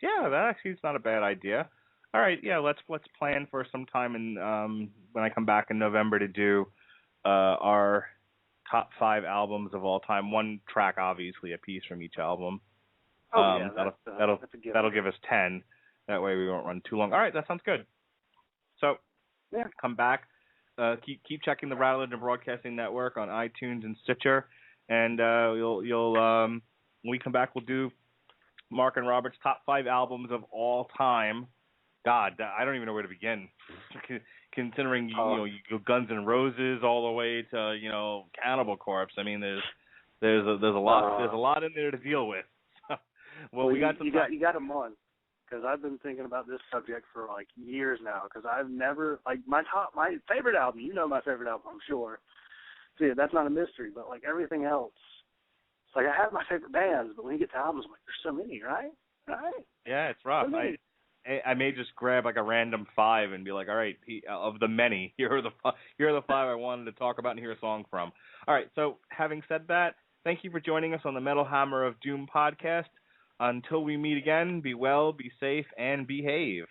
Yeah, that actually is not a bad idea. All right, yeah, let's plan for some time in when I come back in November to do our top 5 albums of all time. 1 track, obviously, a piece from each album. Oh yeah, that'll give us 10. That way we won't run too long. All right, that sounds good. So yeah, come back. Keep checking the Radulich and Broadcasting Network on iTunes and Stitcher, and you'll when we come back, we'll do Mark and Robert's top 5 albums of all time. God, I don't even know where to begin. Considering you go Guns N' Roses all the way to Cannibal Corpse. I mean, there's a lot in there to deal with. Well, we got you got a month, because I've been thinking about this subject for like years now. Because I've never my favorite album. You know my favorite album, I'm sure. See, that's not a mystery. But like everything else, it's like I have my favorite bands, but when you get to albums, I'm like, there's so many, right? Yeah, it's rough. I may just grab like a random 5 and be like, all right, of the many, here are the 5 I wanted to talk about and hear a song from. All right, so having said that, thank you for joining us on the Metal Hammer of Doom podcast. Until we meet again, be well, be safe, and behave.